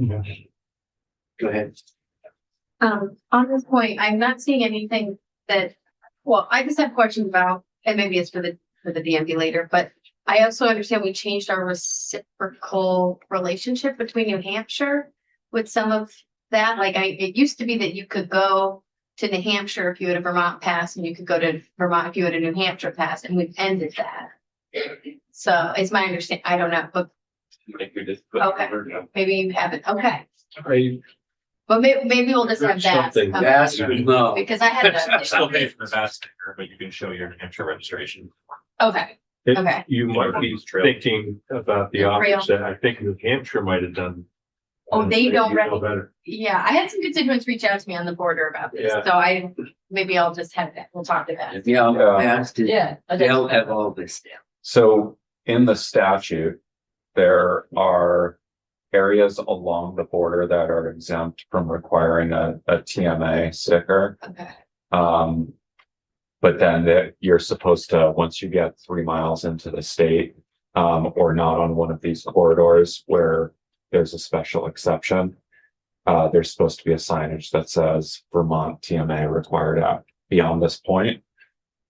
Yeah. Go ahead. On this point, I'm not seeing anything that, well, I just have questions about, and maybe it's for the DMV later, but I also understand we changed our reciprocal relationship between New Hampshire with some of that. Like it used to be that you could go to New Hampshire if you had a Vermont pass, and you could go to Vermont if you had a New Hampshire pass, and we've ended that. So it's my understanding, I don't know, but okay, maybe you haven't, okay. But maybe we'll just have that. Something. Okay. Vast we know. Because I had You still that. pay for the VAS sticker, but you can show your New Hampshire registration. Okay, Okay. You might be thinking about the opposite. I think New Hampshire might have done. Oh, they don't You know recognize- better. yeah, I had some constituents reach out to me on the border about this, Yeah. so maybe I'll just have that, we'll talk to that. Yeah, Yeah. Vast, is- Yeah. they'll have all this down. So in the statute, there are areas along the border that are exempt from requiring a TMA sticker. Okay, But then you're supposed to, once you get 3 miles into the state, or not on one of these corridors where there's a special exception, there's supposed to be a signage that says Vermont TMA required at beyond this point.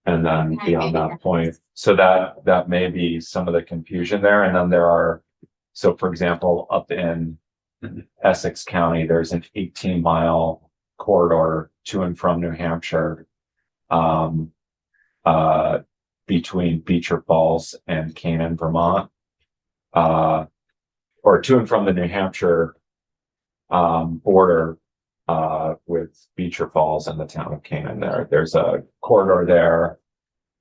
And then Okay, beyond maybe that point, so that may be some of the confusion there. And then there are, so for example, up in Essex County, there's an 18-mile corridor to and from New Hampshire, between Beecher Falls and Canaan, Vermont, or to and from the New Hampshire border with Beecher Falls and the town of Canaan. There's a corridor there.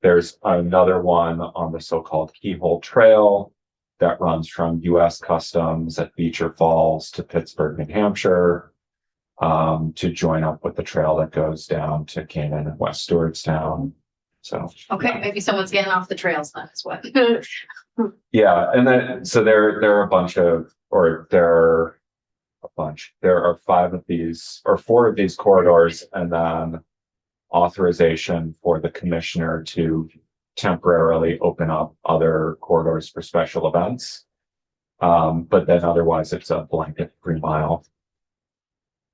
There's another one on the so-called Keyhole Trail that runs from U.S. Customs at Beecher Falls to Pittsburgh, New Hampshire, to join up with the trail that goes down to Canaan and West Stewartstown. So, okay, maybe someone's getting off the trails then as well. yeah, and then, so there are a bunch of, or there are 5 of these, or 4 of these corridors, and then authorization for the commissioner to temporarily open up other corridors for special events. But then otherwise it's a blanket 3-mile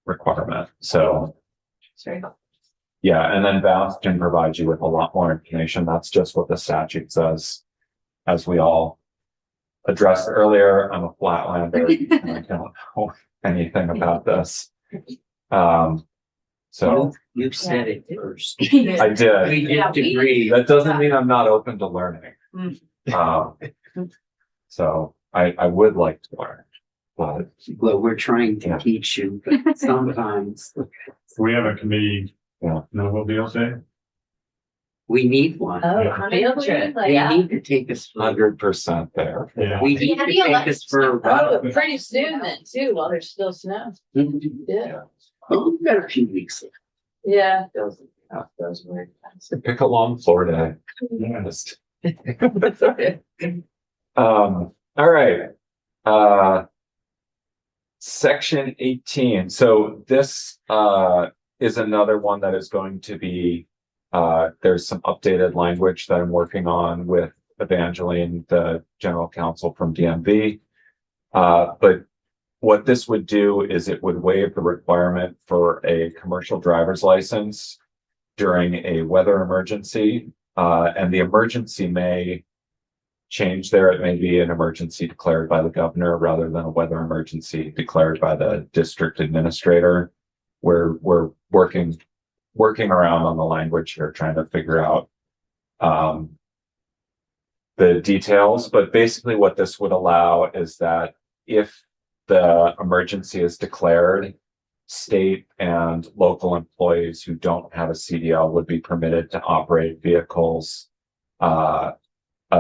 requirement. So, Sorry. yeah, and then VAST can provide you with a lot more information. That's just what the statute says. As we all addressed earlier, I'm a flatlander and I don't know anything about this. So You said it first. I did. We Yeah, did we- agree. That doesn't mean I'm not open to learning. Um, so I would like to learn, but Well, we're trying to teach you, but sometimes We have a committee. Yeah. Snowmobile day. we need one. Oh, field trip. We Yeah. need to take us, 100% there. Yeah. we need Yeah, to the take us for a Oh, ride. pretty soon then too, while there's still snow. Yeah. Oh, we've got a few weeks left. Yeah. Those weird. Pick a long Florida. Yeah. Just- all right. Section 18. So this is another one that is going to be, there's some updated language that I'm working on with Evangeline, the general counsel from DMV. But what this would do is it would waive the requirement for a commercial driver's license during a weather emergency. And the emergency may change there. It may be an emergency declared by the governor rather than a weather emergency declared by the district administrator. We're working around on the language here, trying to figure out the details. But basically what this would allow is that if the emergency is declared, state and local employees who don't have a CDL would be permitted to operate vehicles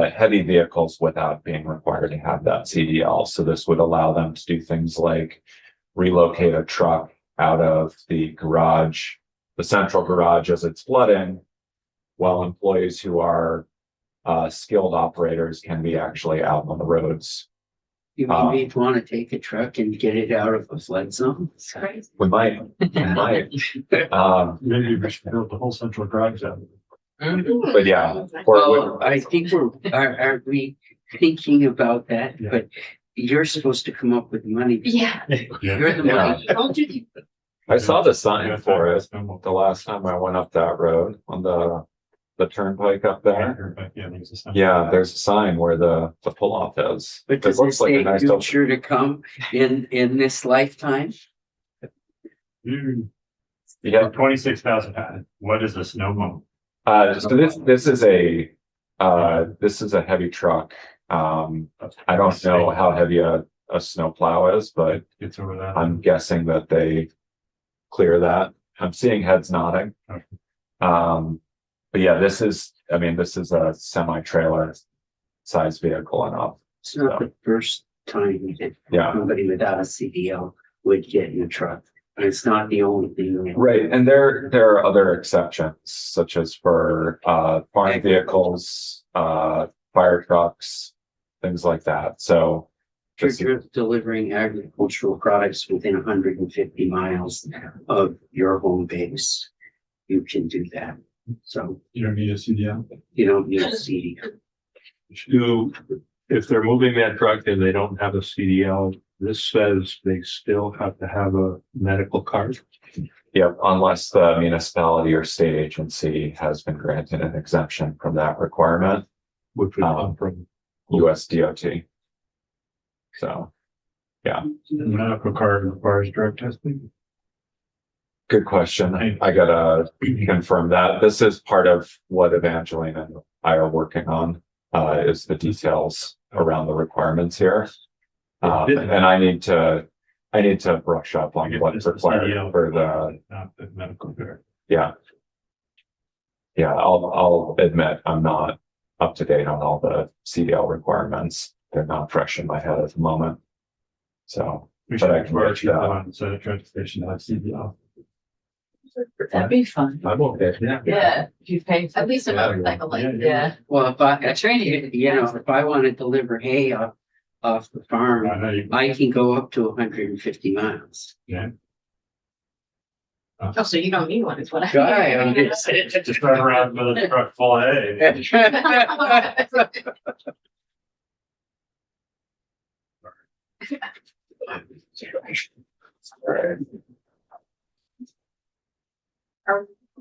heavy vehicles without being required to have that CDL. So this would allow them to do things like relocate a truck out of the garage, the central garage as it's flooding, while employees who are skilled operators can be actually out on the roads. You mean we'd want to take a truck and get it out of a flood zone? It's crazy. We might. Maybe we should build the whole central garage out. But yeah, Well, I think are we thinking about that? Yeah. But you're supposed to come up with money. Yeah. You're the Yeah. money. Don't you think? I saw the sign for it the last time I went up that road on the turnpike up there. Yeah, there's a sign where the pull-off is. But It does looks this like a say nice future to come in this lifetime? Yeah, 26,000. What is a snow mobile? so this is a heavy truck. I don't know how heavy a snow plow is, but It's over that. I'm guessing that they clear that. I'm seeing heads nodding. Okay. But yeah, this is a semi-trailer size vehicle and up. It's not the first time that Yeah. somebody without a CDL would get in a truck. And it's not the only thing. Right, and there are other exceptions, such as for farm vehicles, fire trucks, things like that. So If you're delivering agricultural products within 150 miles of your home base, you can do that. So You don't need a CDL. you don't need a CDL. If they're moving that truck and they don't have a CDL, this says they still have to have a medical card. yeah, unless the municipality or state agency has been granted an exemption from that requirement, Which would come from. US DOT. So, The medical card requires drug testing. good question. I gotta confirm that. This is part of what Evangeline and I are working on, is the details around the requirements here. And I need to brush up on what's required for the, Not the medical card. yeah. Yeah, I'll admit I'm not up to date on all the CDL requirements. They're not fresh in my head at the moment. So, We But should I have can get you that. on set of transportation to have CDL. That'd be fun. I'm okay. Yeah, if you pay. At least a motorcycle license. Yeah. Well, if I, A training. if I want to deliver hay off the farm, I know you, I can go up to 150 miles. yeah. Oh, so you don't need one, is what I. Guy, I'm just- Just drive around with a truck full of hay.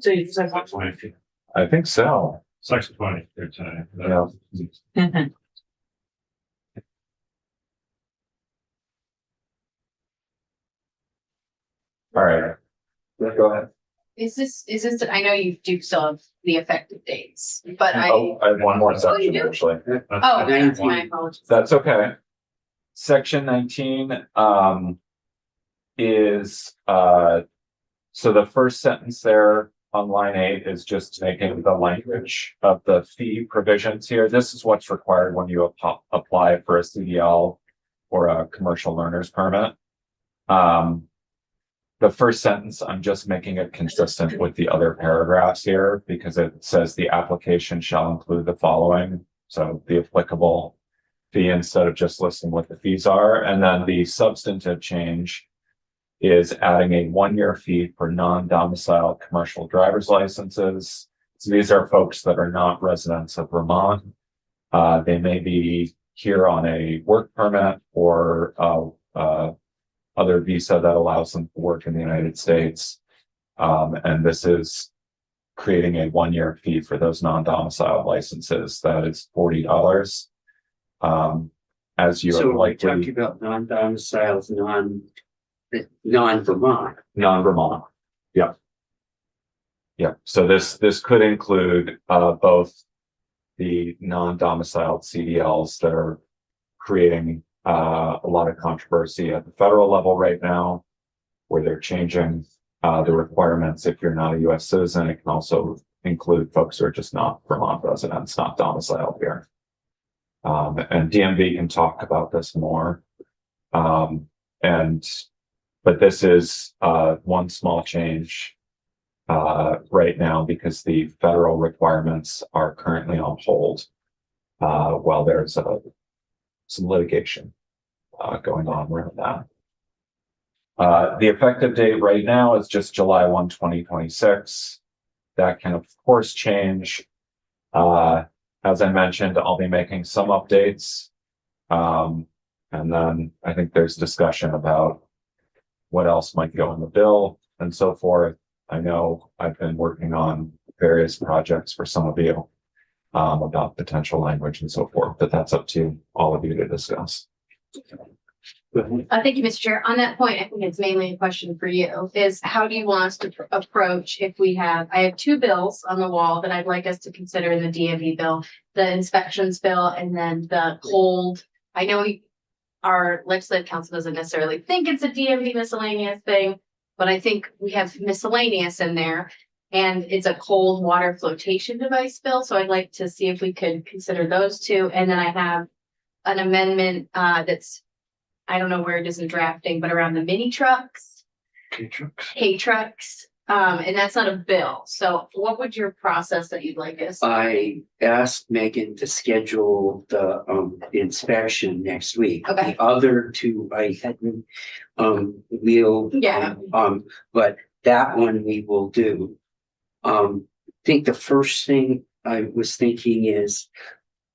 So you just have Section 20. I think so. Section 20. There tonight. Yeah. All right. Go ahead. Is this, I know you do still have the effective dates, but Oh, I have one more you section do? actually. Oh, that's 19. my apologies. That's okay. Section 19, is, so the first sentence there on line 8 is just making the language of the fee provisions here. This is what's required when you apply for a CDL or a commercial learner's permit. The first sentence, I'm just making it consistent with the other paragraphs here because it says the application shall include the following. So the applicable fee instead of just listing what the fees are. And then the substantive change is adding a 1-year fee for non-domiciled commercial driver's licenses. So these are folks that are not residents of Vermont. They may be here on a work permit or other visa that allows them to work in the United States. And this is creating a 1-year fee for those non-domiciled licenses. That is $40. As you So are we're talking likely about non-domiciles, non-Vermont. non-Vermont. Yep. Yep. So this could include both the non-domiciled CDLs that are creating a lot of controversy at the federal level right now, where they're changing the requirements. If you're not a US citizen, it can also include folks who are just not Vermont residents, not domiciled here. And DMV can talk about this more. But this is, one small change, right now because the federal requirements are currently on hold, while there's, some litigation, going on around that. The effective date right now is just July 1, 2026. That can of course change. As I mentioned, I'll be making some updates. And then I think there's discussion about what else might go in the bill and so forth. I know I've been working on various projects for some of you, about potential language and so forth, but that's up to all of you to discuss. Thank you, Mr. Chair. On that point, I think it's mainly a question for you, is how do you want us to approach if I have two bills on the wall that I'd like us to consider in the DMV bill, the inspections bill, and then the cold. I know our legislative council doesn't necessarily think it's a DMV miscellaneous thing, but I think we have miscellaneous in there. And it's a cold water flotation device bill, so I'd like to see if we could consider those two. And then I have an amendment that's, I don't know where it is in drafting, but around the mini trucks. K-trucks, and that's not a bill. So what would your process that you'd like us? I asked Megan to schedule the inspection next week. Okay. The other two I hadn't, we'll. Yeah. But that one we will do. I think the first thing I was thinking is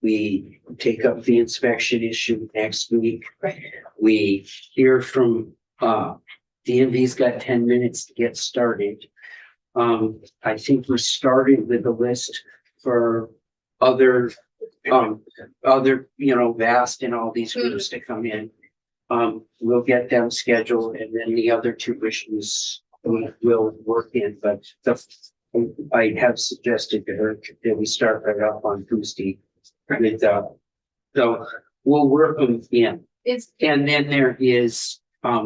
we take up the inspection issue next week. Right. We hear from, DMV's got 10 minutes to get started. I think we started with a list for other, VAST and all these groups to come in. We'll get them scheduled and then the other two issues we'll work in, but I have suggested to her that we start right up on Tuesday. With, so we'll work them in. And then there is, I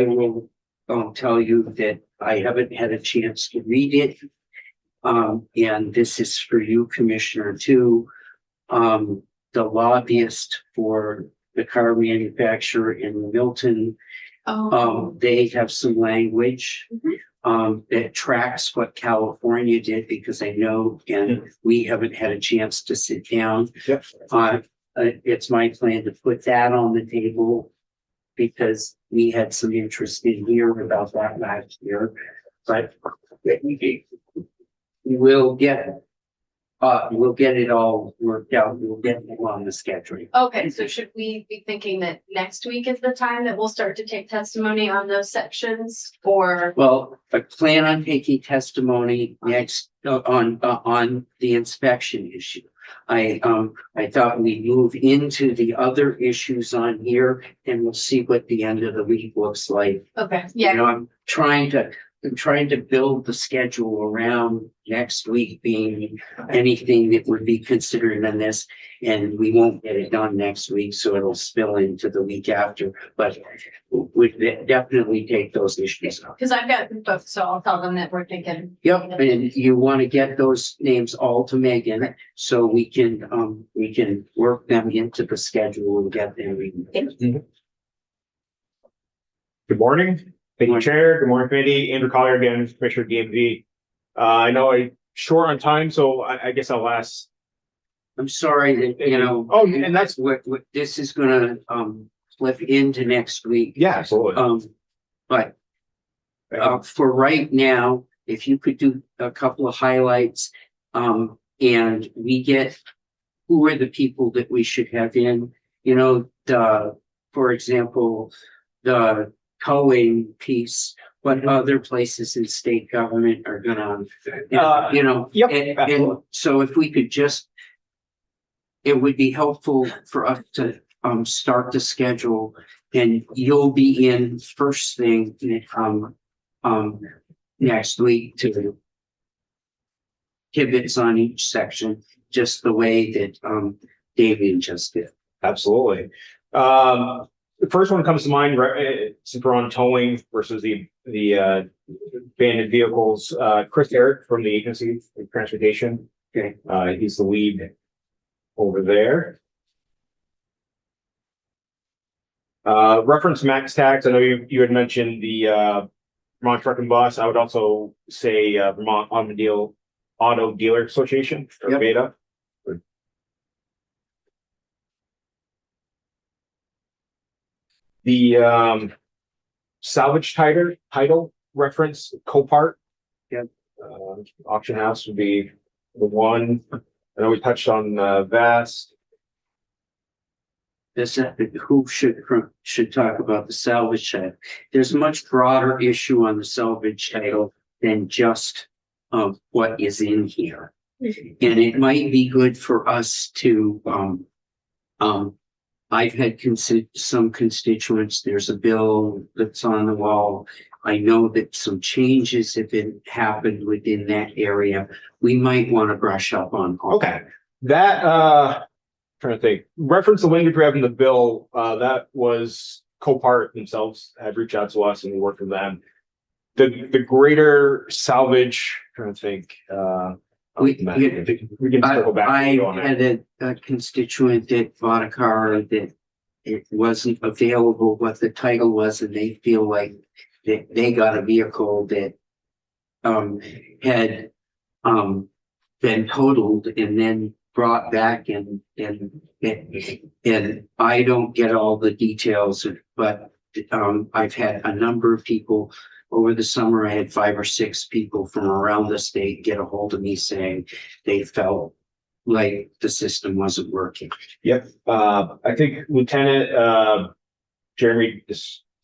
will tell you that I haven't had a chance to read it. And this is for you, Commissioner, too. The lobbyist for the car manufacturer in Milton, they have some language that tracks what California did, because I know, and we haven't had a chance to sit down. Yep. It's my plan to put that on the table because we had some interest in here about that last year, but we'll get it all worked out. We'll get them on the schedule. Okay, so should we be thinking that next week is the time that we'll start to take testimony on those sections, or? Well, I plan on taking testimony next on the inspection issue. I thought we'd move into the other issues on here and we'll see what the end of the week looks like. Okay, You yeah, know, I'm trying to build the schedule around next week being anything that would be considered in this. And we won't get it done next week, so it'll spill into the week after, but we definitely take those issues up. because I've got folks, so I'll tell them that we're thinking. Yep, and you want to get those names all to Megan, so we can work them into the schedule and get them. Good morning. Thank you, Chair. Good morning, committee. Andrew Collier again, Commissioner DMV. I know I'm short on time, so I guess I'll ask. I'm sorry that, Oh, and that's what this is gonna flip into next week. yeah, absolutely. But for right now, if you could do a couple of highlights, and we get who are the people that we should have in, for example, the towing piece, what other places in state government are gonna, Yep. and so if we could just, it would be helpful for us to start the schedule, and you'll be in first thing next week to pivots on each section, just the way that Damien just did. Absolutely. The first one comes to mind, right, since we're on towing versus the abandoned vehicles. Chris Herrick from the Agency of Transportation. Okay. He's the lead over there. Reference max tax, I know you had mentioned the Vermont Truck and Bus. I would also say Vermont Auto Dealer Association, or Yep. VEDA. The salvage title reference Copart. Yep. Auction house would be the one. I know we touched on Vast. Who should talk about the salvage title? There's a much broader issue on the salvage title than just what is in here. And it might be good for us to, I've had some constituents, there's a bill that's on the wall. I know that some changes have been happened within that area. We might want to brush up on. Okay, that trying to think. Reference the language we have in the bill. That was Copart themselves had reached out to us and we worked with them. The greater salvage. Trying to think. We can circle back. I on it. had a constituent that bought a car that it wasn't available what the title was, and they feel like that they got a vehicle that had been totaled and then brought back and I don't get all the details, but I've had a number of people over the summer. I had 5 or 6 people from around the state get a hold of me saying they felt like the system wasn't working. Yep. I think Lieutenant Jeremy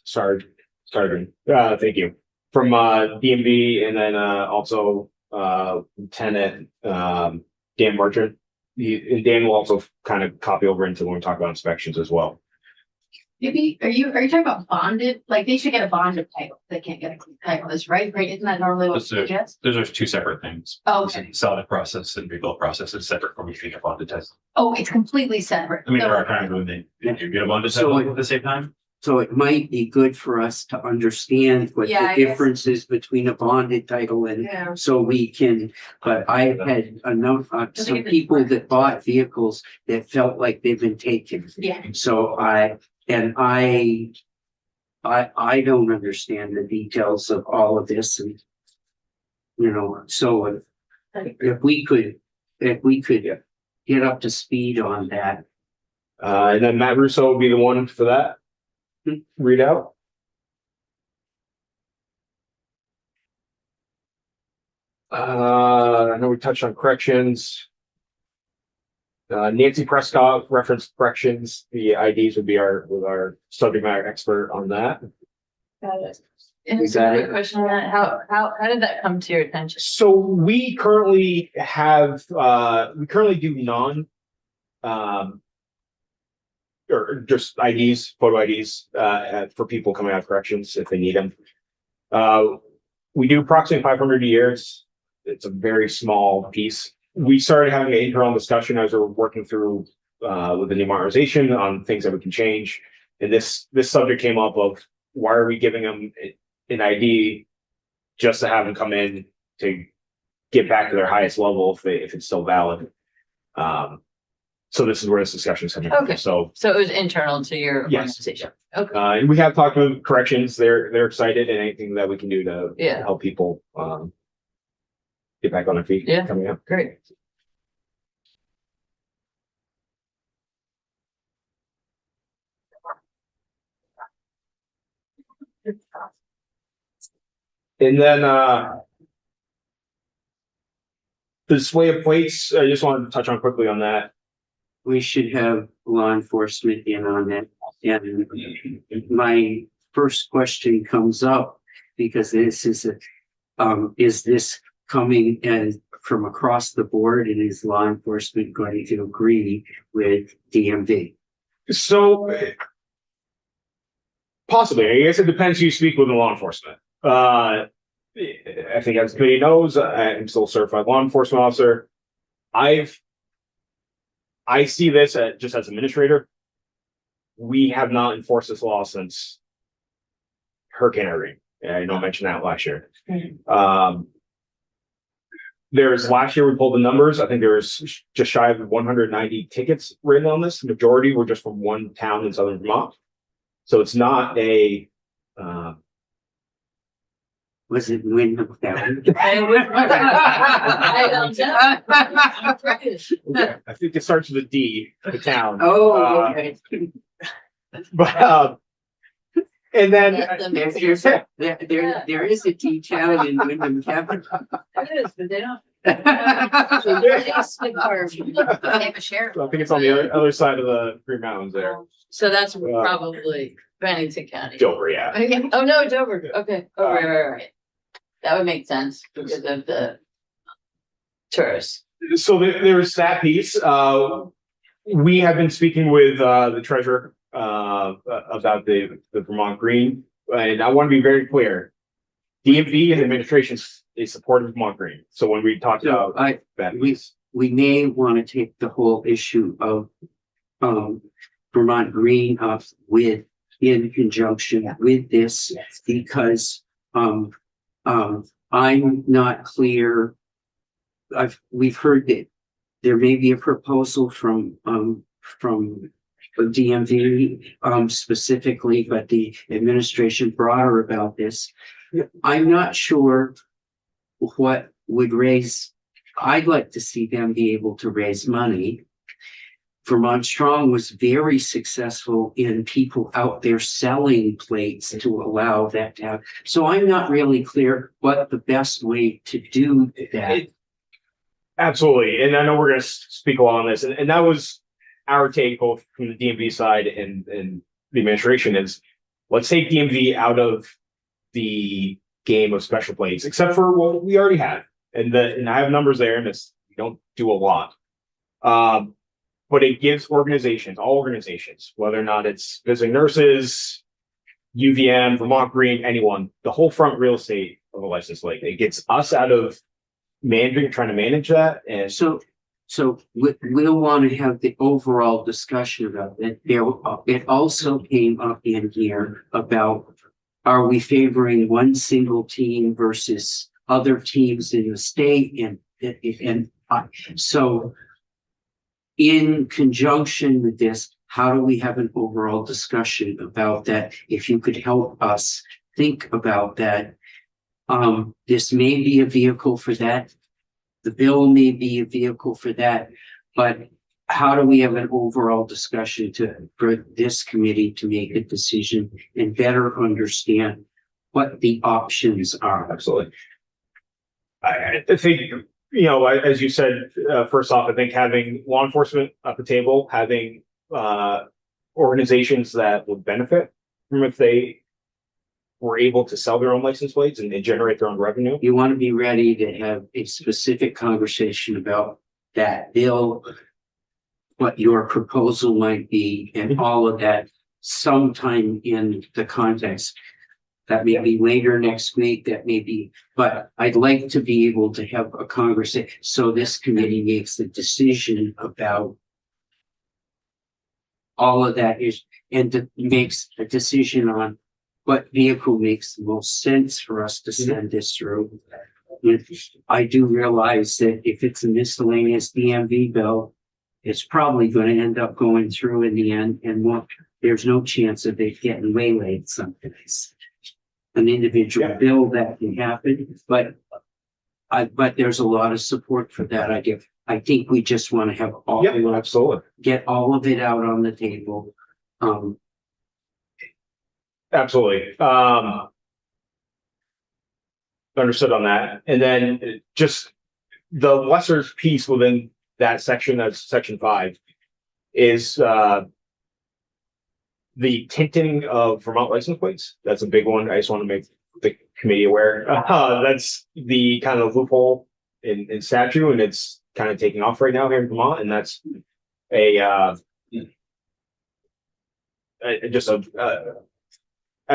started. Thank you. From DMV, and then also Lieutenant Dan Marchant. Dan will also kind of copy over into when we talk about inspections as well. Maybe, are you talking about bonded? Like they should get a bonded title. They can't get a clean title. That's right, right? Isn't that normally what Those it is? are 2 separate things. Oh, okay. Selling process and rebuild process is separate from getting a bonded test. Oh, it's completely separate. I mean, So- there are times when they get a bonded So title at the same time. So it might be good for us to understand what Yeah, the I guess. difference is between a bonded title and Yeah. so we can, but I've had some people that bought vehicles that felt like they've been taken. Yeah. So I don't understand the details of all of this and, you know, so if we could get up to speed on that. And then Matt Russo will be the one for that readout. I know we touched on corrections. Nancy Prescott referenced corrections. The IDs would be our subject matter expert on that. Got it. And Is it's a that quick it? question on that. How did that come to your attention? So we currently do or just IDs, photo IDs, for people coming out of corrections if they need them. We do approximately 500 a year. It's a very small piece. We started having an internal discussion as we're working through with the new modernization on things that we can change. And this subject came up of why are we giving them an ID just to have them come in to get back to their highest level if it's still valid. So this is where this discussion is coming from. Okay. So So it was internal to your Yes. organization. Okay. and we have talked with corrections. They're excited, and anything that we can do to Yeah. help people get back on their feet. Yeah. Coming up. Great. And then the display of plates, I just wanted to touch on quickly on that. We should have law enforcement in on that. And my first question comes up because this is this coming and from across the board, and is law enforcement going to agree with DMV? So possibly, I guess it depends who you speak with in law enforcement. I think as the committee knows, I'm still a certified law enforcement officer. I see this just as administrator. We have not enforced this law since Hurricane Irene. I know I mentioned that last year. there's last year we pulled the numbers. I think there was just shy of 190 tickets written on this. The majority were just from one town in southern Vermont. So it's not a Was it Wyndham County? I don't know. I think it starts with a D, the town. Oh, okay. But and then There is a T town in Wyndham County. It is, but they don't. They have a sheriff. I think it's on the other side of the Green Mountains there. So that's probably Bennington County. Dover, yeah. Oh, no, Dover. Okay. Oh, right. That would make sense because of the tourists. So there's that piece. We have been speaking with the treasurer about the Vermont Green, and I want to be very clear. DMV and the administration is supportive of Vermont Green. So when we talked So about that piece, we may want to take the whole issue of Vermont Green up in conjunction with this, because I'm not clear. We've heard that there may be a proposal from DMV specifically, but the administration broader about this. I'm not sure what would raise. I'd like to see them be able to raise money. Vermont Strong was very successful in people out there selling plates to allow that to happen. So I'm not really clear what the best way to do that. absolutely. And I know we're going to speak a lot on this, and that was our take both from the DMV side and the administration is let's take DMV out of the game of special plates, except for what we already have. And I have numbers there, and we don't do a lot. But it gives organizations, all organizations, whether or not it's visiting nurses, UVM, Vermont Green, anyone, the whole front real estate of a license plate. It gets us out of trying to manage that. And So we'll want to have the overall discussion about it. It also came up in here about, are we favoring one single team versus other teams in the state? So in conjunction with this, how do we have an overall discussion about that? If you could help us think about that. This may be a vehicle for that. The bill may be a vehicle for that, but how do we have an overall discussion for this committee to make a decision and better understand what the options are? absolutely. I think, as you said, first off, I think having law enforcement at the table, having organizations that would benefit from if they were able to sell their own license plates and generate their own revenue. You want to be ready to have a specific conversation about that bill, what your proposal might be, and all of that sometime in the context. That may be later next week, that may be, but I'd like to be able to have a conversation so this committee makes the decision about all of that and makes a decision on what vehicle makes the most sense for us to send this through. I do realize that if it's a miscellaneous DMV bill, it's probably going to end up going through in the end, and there's no chance of it getting waylaid someplace. An individual bill that can happen, but there's a lot of support for that idea. I think we just want to have Absolutely. get all of it out on the table. Absolutely. Understood on that. And then just the lesser piece within that section, that's section 5, is the tinting of Vermont license plates. That's a big one. I just want to make the committee aware. That's the kind of loophole in statute, and it's kind of taking off right now here in Vermont. And that's I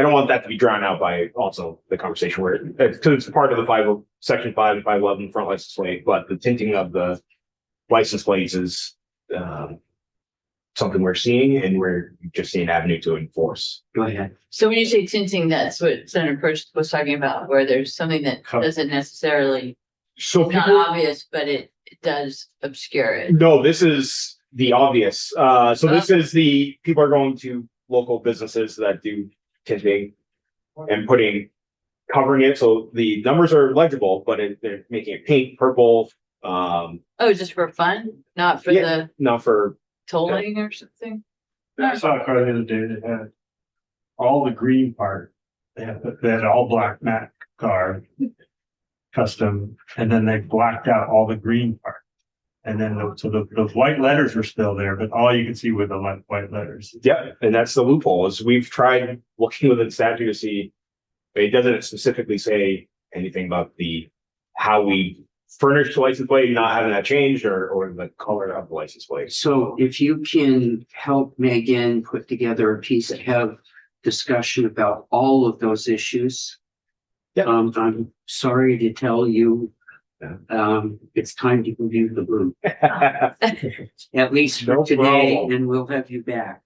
don't want that to be drowned out by also the conversation where because it's part of the section 5 and 511 front license plate, but the tinting of the license plates is something we're seeing, and we're just seeing an avenue to enforce. Go ahead. So when you say tinting, that's what Senator Persh was talking about, where there's something that doesn't necessarily So It's not people, obvious, but it does obscure it. no, this is the obvious. So this is the, people are going to local businesses that do tinting and covering it, so the numbers are legible, but they're making it pink, purple, Oh, just for fun, not for Yeah. the not for, tolling or something? I saw a car the other day that had all the green part. They had all black matte car, custom, and then they blacked out all the green part. And then the white letters were still there, but all you could see were the white letters. yeah, and that's the loophole, is we've tried looking within the statute to see. It doesn't specifically say anything about how we furnish the license plate, not having that changed, or the color of the license plate. So if you can help Megan put together a piece to have discussion about all of those issues. Yeah. I'm sorry to tell you, Yeah. it's time to review the room, at least for No today, problem. and we'll have you back.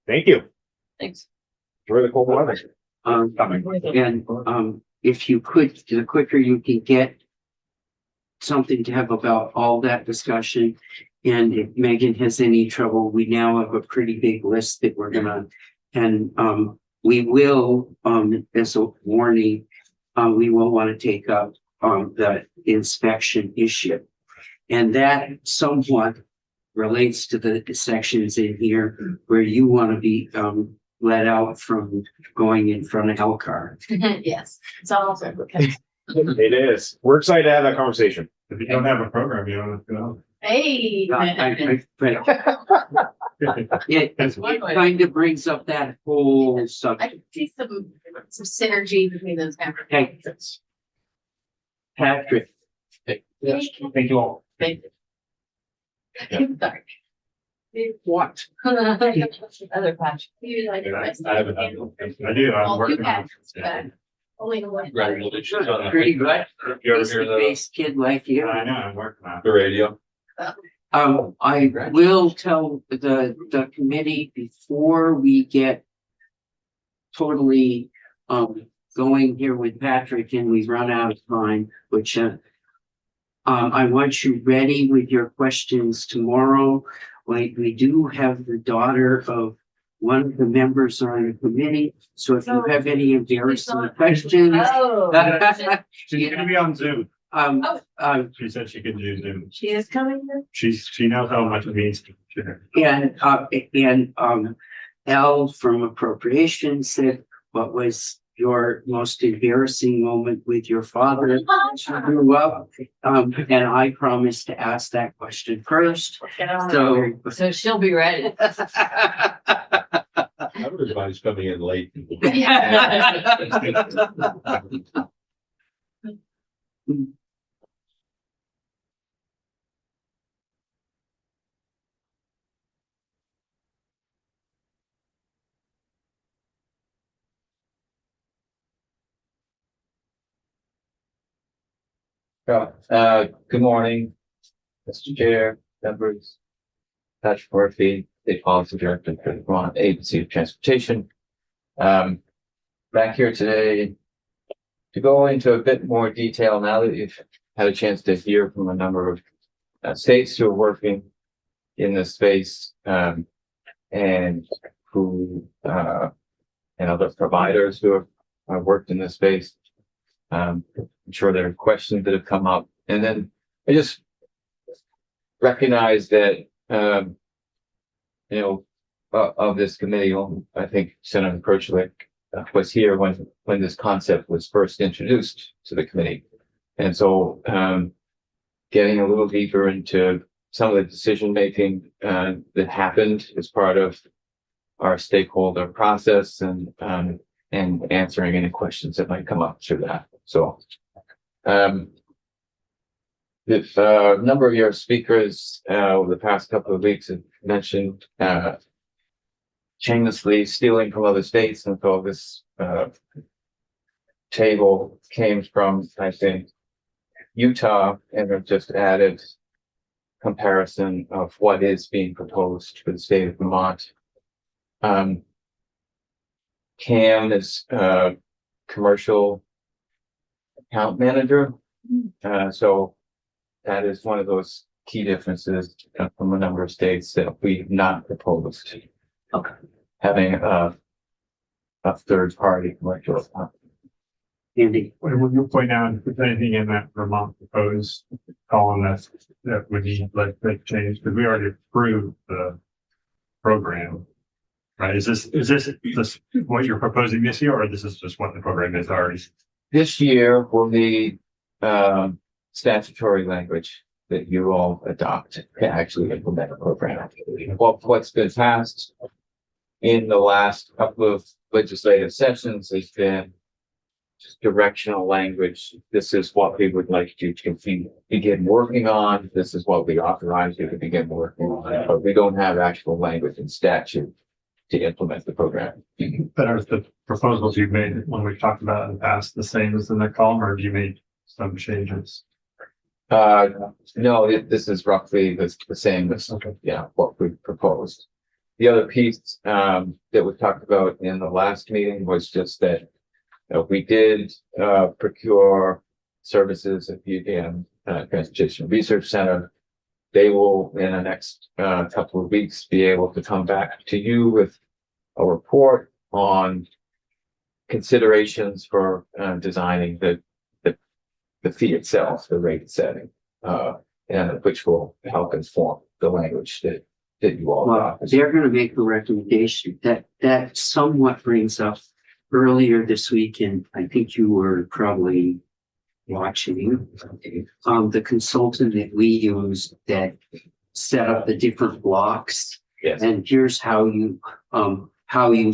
Thank you. Thanks. Enjoy the cold weather. If you could, the quicker you can get something to have about all that discussion. And if Megan has any trouble, we now have a pretty big list that we're gonna, and, we will, as a warning, we will want to take up, the inspection issue. And that somewhat relates to the sections in here where you want to be, let out from going in front of Elcar. Yes, it's also. It is. We're excited to have that conversation. If you don't have a program, you don't have to go. Hey. But it kind of brings up that whole I subject. can see some synergy between those Okay. conversations. Patrick, Thank you all. Thank you. Sorry. what? Other patch. You like. I do, I'm Well, working you on have, it. but only the one. Congratulations on the. Pretty good. You ever hear the, Face kid like you. I know, I'm working on it. the radio? I will tell the committee before we get totally, going here with Patrick and we run out of time, which, I want you ready with your questions tomorrow. We do have the daughter of one of the members on the committee, so if you have any embarrassing questions. Oh. She's gonna be on Zoom. She She said she can do Zoom. She is coming then? She knows how much it means to her. and Al from Appropriations said, what was your most embarrassing moment with your father as you grew up? And I promised to ask that question first, so. So she'll be ready. Everybody's coming in late. Good morning, Mr. Chair, members. Patrick Murphy, State Policy Director for the Vermont Agency of Transportation. Back here today to go into a bit more detail now that you've had a chance to hear from a number of states who are working in this space, and who and other providers who have worked in this space. I'm sure there are questions that have come up, and then I just recognize that, of this committee, I think Senator Perchlik was here when this concept was first introduced to the committee. And so, getting a little deeper into some of the decision making that happened as part of our stakeholder process, and answering any questions that might come up through that. So, if a number of your speakers over the past couple of weeks have mentioned shamelessly stealing from other states, and so this table came from, I think, Utah, and have just added comparison of what is being proposed for the state of Vermont. CAM is commercial account manager. So that is one of those key differences from a number of states that we've not proposed. Okay. Having a third party commercial account. Andy, Would you point out if there's anything in that Vermont proposed column that would need like change, because we already approved the program. Right, is this what you're proposing this year, or this is just what the program is already? This year will need statutory language that you all adopt to actually implement a program. What's been passed in the last couple of legislative sessions has been just directional language. This is what we would like you to begin working on. This is what we authorize you to begin working on, but we don't have actual language in statute to implement the program. But are the proposals you've made when we've talked about in the past the same as in the column, or have you made some changes? No, this is roughly the same as, what we proposed. The other piece, that we talked about in the last meeting was just that we did, procure services at UVM, Transportation Research Center. They will, in the next, couple of weeks, be able to come back to you with a report on considerations for, designing the fee itself, the rate setting, and which will help inform the language that you all well, adopt. they're gonna make a recommendation that somewhat brings up earlier this week, and I think you were probably watching, the consultant that we use that set up the different blocks. Yes. And here's how you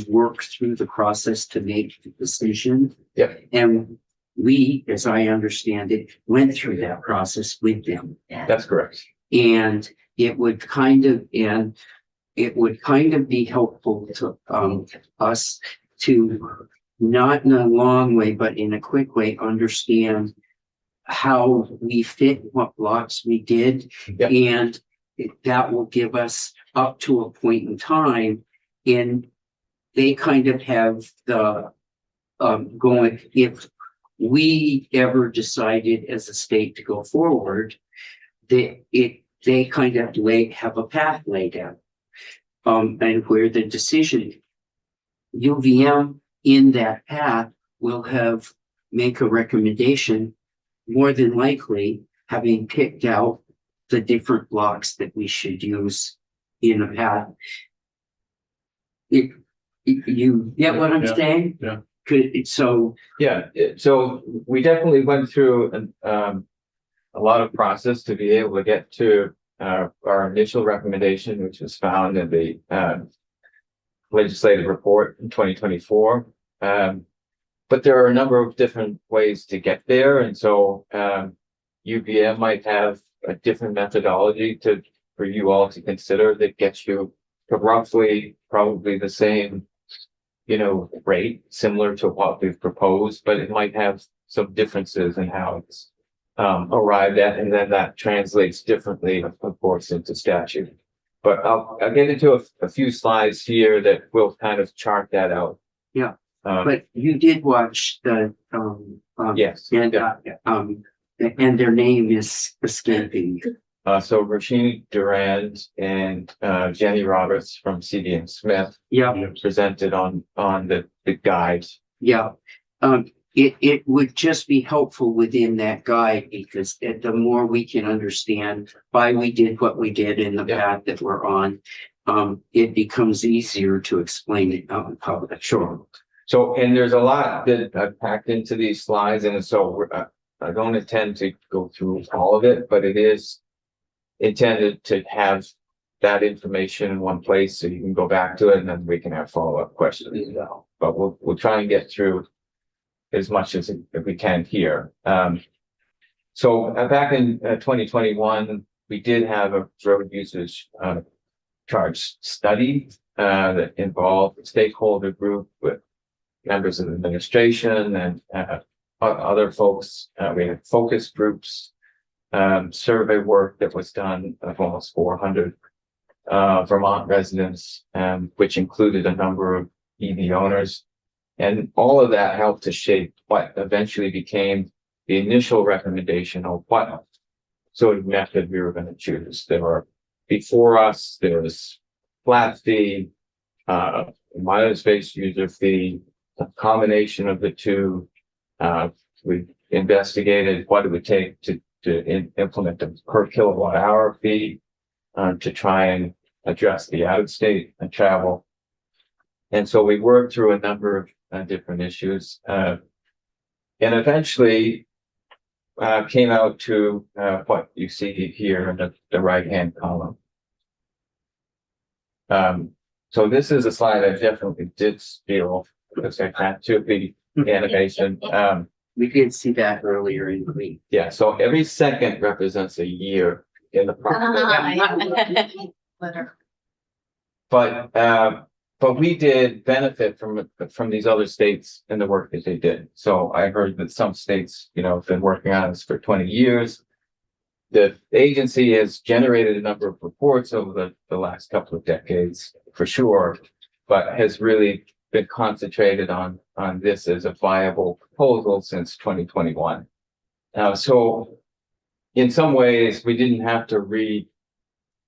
work through the process to make the decision. Yeah. And we, as I understand it, went through that process with them. That's correct. And it would kind of be helpful to us to, not in a long way, but in a quick way, understand how we fit, what blocks we did. Yep. And that will give us up to a point in time, and they kind of have the going, if we ever decided as a state to go forward, they kind of have a path laid out. And where the decision, UVM in that path will make a recommendation, more than likely having picked out the different blocks that we should use in a path. You get what I'm saying? Yeah. So we definitely went through a lot of process to be able to get to our initial recommendation, which was found in the legislative report in 2024. But there are a number of different ways to get there, and so UVM might have a different methodology for you all to consider that gets you to roughly probably the same rate, similar to what we've proposed, but it might have some differences in how it's arrived at, and then that translates differently, of course, into statute. But I'll get into a few slides here that will kind of chart that out. Yeah. But you did watch the Yes. and their name is escaping. So Rashini Durand and Jenny Roberts from CDM Smith presented on the guide. Yeah. It would just be helpful within that guide, because the more we can understand why we did what we did in the path that we're on, it becomes easier to explain it out in public. Sure. So, and there's a lot that I've packed into these slides, and so I don't intend to go through all of it, but it is intended to have that information in one place so you can go back to it, and then we can have follow-up questions as well. But we'll try and get through as much as we can here. So back in 2021, we did have a road usage charge study that involved a stakeholder group with members of the administration and other folks. We had focus groups, survey work that was done of almost 400 Vermont residents, which included a number of EV owners. And all of that helped to shape what eventually became the initial recommendation of what sort of method we were going to choose. There were, before us, there was flat fee, mileage-based user fee, a combination of the two. We investigated what it would take to implement the per kilowatt hour fee to try and address the out-of-state travel. And so we worked through a number of different issues, and eventually came out to what you see here in the right-hand column. So this is a slide I definitely did steal because I had to be animation. We did see that earlier in the week. Yeah, so every second represents a year in the process. But we did benefit from these other states and the work that they did. So I heard that some states, have been working on this for 20 years. The agency has generated a number of reports over the last couple of decades, for sure, but has really been concentrated on this as a viable proposal since 2021. So in some ways, we didn't have to redo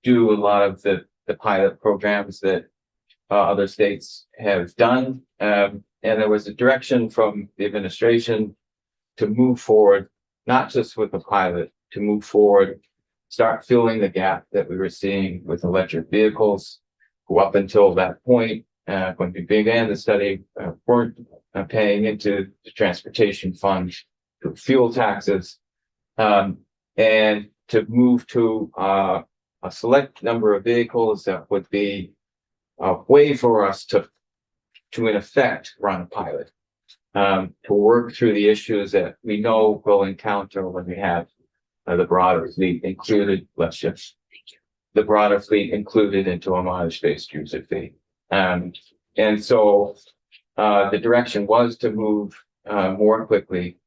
a lot of the pilot programs that other states have done. And there was a direction from the administration to move forward, not just with the pilot, to move forward, start filling the gap that we were seeing with electric vehicles, who up until that point, when we began the study, weren't paying into the transportation fund, to fuel taxes, and to move to a select number of vehicles that would be a way for us to in effect run a pilot, to work through the issues that we know we'll encounter when we have the broader fleet included, the broader fleet included into a mileage-based user fee. And so the direction was to move more quickly,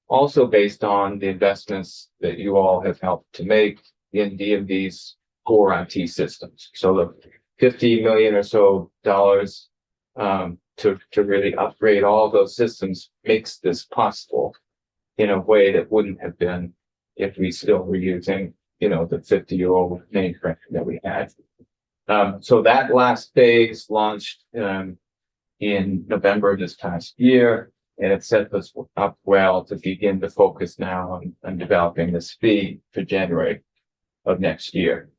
also based on the investments that you all have helped to make in DMV's core IT systems. So the $50 million or so to really upgrade all those systems makes this possible in a way that wouldn't have been if we still were using, the 50-year-old mainframe that we had. So that last phase launched in November of this past year, and it set us up well to begin to focus now on developing this fee for January of next year.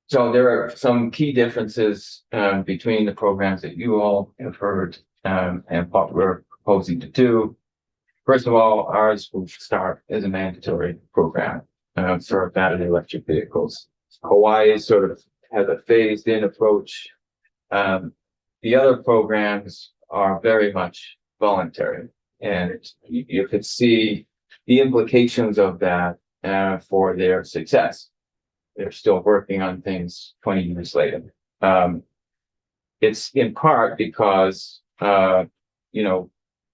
So there are some key differences between the programs that you all have heard and what we're proposing to do. First of all, ours will start as a mandatory program for battery electric vehicles. Hawaii sort of has a phased-in approach. The other programs are very much voluntary, and you could see the implications of that for their success. They're still working on things 20 years later. It's in part because,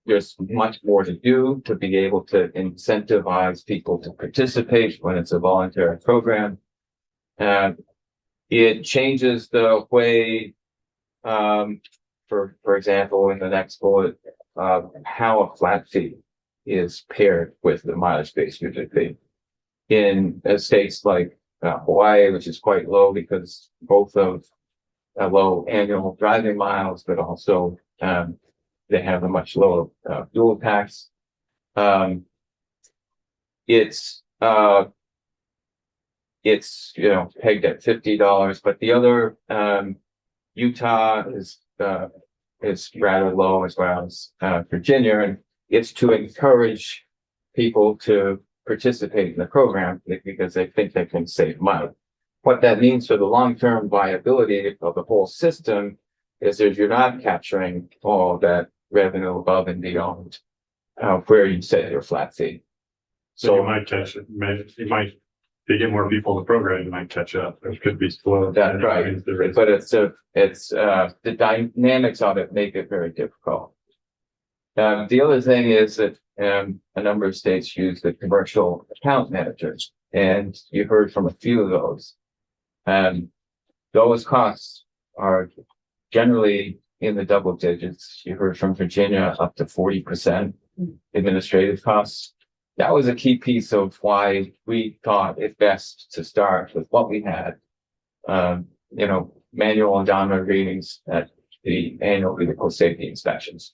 there's much more to do to be able to incentivize people to participate when it's a voluntary program. It changes the way, for example, in the next bullet, how a flat fee is paired with the mileage-based user fee. In states like Hawaii, which is quite low because both of low annual driving miles, but also they have a much lower fuel tax. It's pegged at $50, but the other Utah is rather low, as well as Virginia, and it's to encourage people to participate in the program because they think they can save money. What that means for the long-term viability of the whole system is that you're not capturing all that revenue above and beyond where you set your flat fee. So you might catch it. If you get more people in the program, you might catch up. It could be slow. That's right. But it's the dynamics of it make it very difficult. The other thing is that a number of states use the commercial account managers, and you heard from a few of those. Those costs are generally in the double digits. You heard from Virginia up to 40% administrative costs. That was a key piece of why we thought it best to start with what we had. Manual odometer readings at the annual vehicle safety inspections.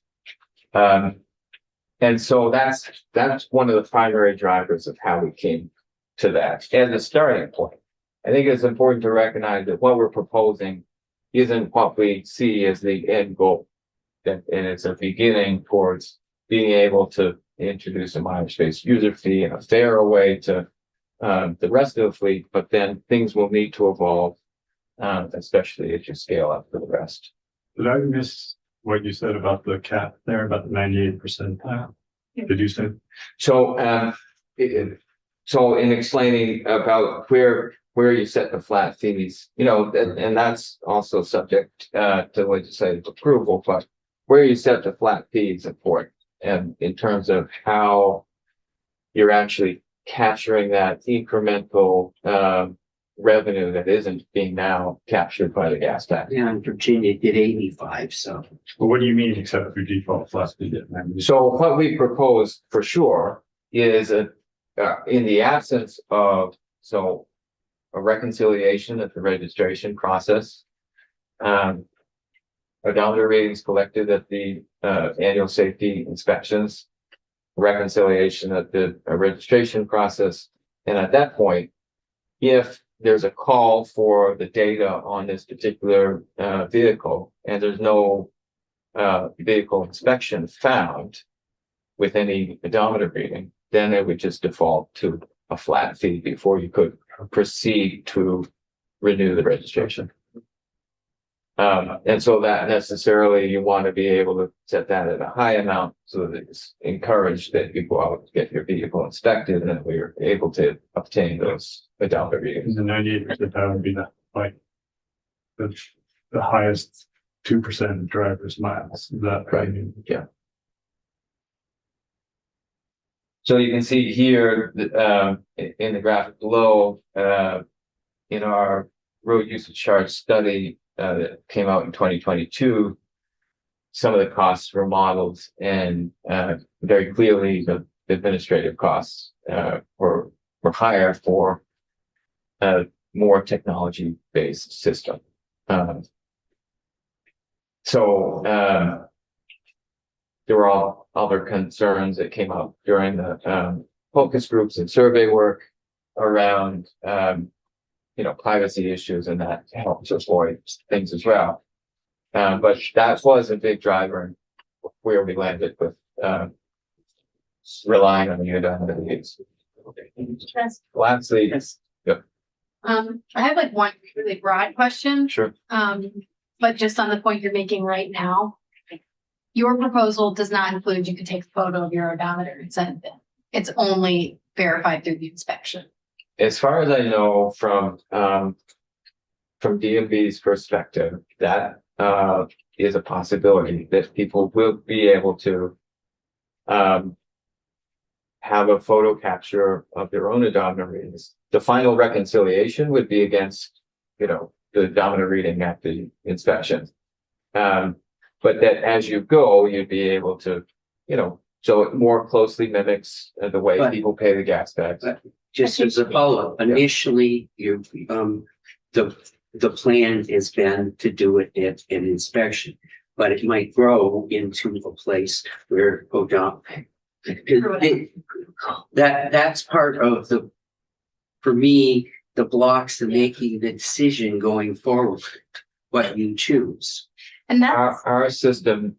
And so that's one of the primary drivers of how we came to that as a starting point. I think it's important to recognize that what we're proposing isn't what we see as the end goal. And it's a beginning towards being able to introduce a mileage-based user fee in a fairer way to the rest of the fleet, but then things will need to evolve, especially as you scale up for the rest. Did I miss what you said about the cap there, about the 98%? Did you say? So, in explaining about where you set the flat fees, and that's also subject to legislative approval, but where you set the flat fees important, and in terms of how you're actually capturing that incremental revenue that isn't being now captured by the gas tax. Yeah, and Virginia did 85, so. Well, what do you mean except for default flat fee? So what we propose for sure is in the absence of a reconciliation of the registration process, odometer readings collected at the annual safety inspections, reconciliation of the registration process, and at that point, if there's a call for the data on this particular vehicle and there's no vehicle inspection found with any odometer reading, then it would just default to a flat fee before you could proceed to renew the registration. And so that necessarily you want to be able to set that at a high amount so that it's encouraged that you go out and get your vehicle inspected and we're able to obtain those odometer readings. The 98%, that would be the highest 2% driver's miles. Is that Right? Yeah. So you can see here in the graphic below, in our road usage charge study that came out in 2022, some of the costs were modeled, and very clearly the administrative costs were higher for a more technology-based system. There were all other concerns that came up during the focus groups and survey work around privacy issues, and that helps avoid things as well. But that was a big driver where we landed with relying on the odometer readings. Lastly, I have like one really broad question. sure. But just on the point you're making right now, your proposal does not include you can take a photo of your odometer and send it in. It's only verified through the inspection. As far as I know from DMV's perspective, that is a possibility that people will be able to have a photo capture of their own odometer readings. The final reconciliation would be against, the odometer reading at the inspection. But that as you go, you'd be able to, so it more closely mimics the way But- people pay the gas tax. Just as a follow-up, initially, the plan has been to do it at an inspection, but it might grow into a place where that's part of for me, the blocks to making the decision going forward, what you choose. And that's, Our system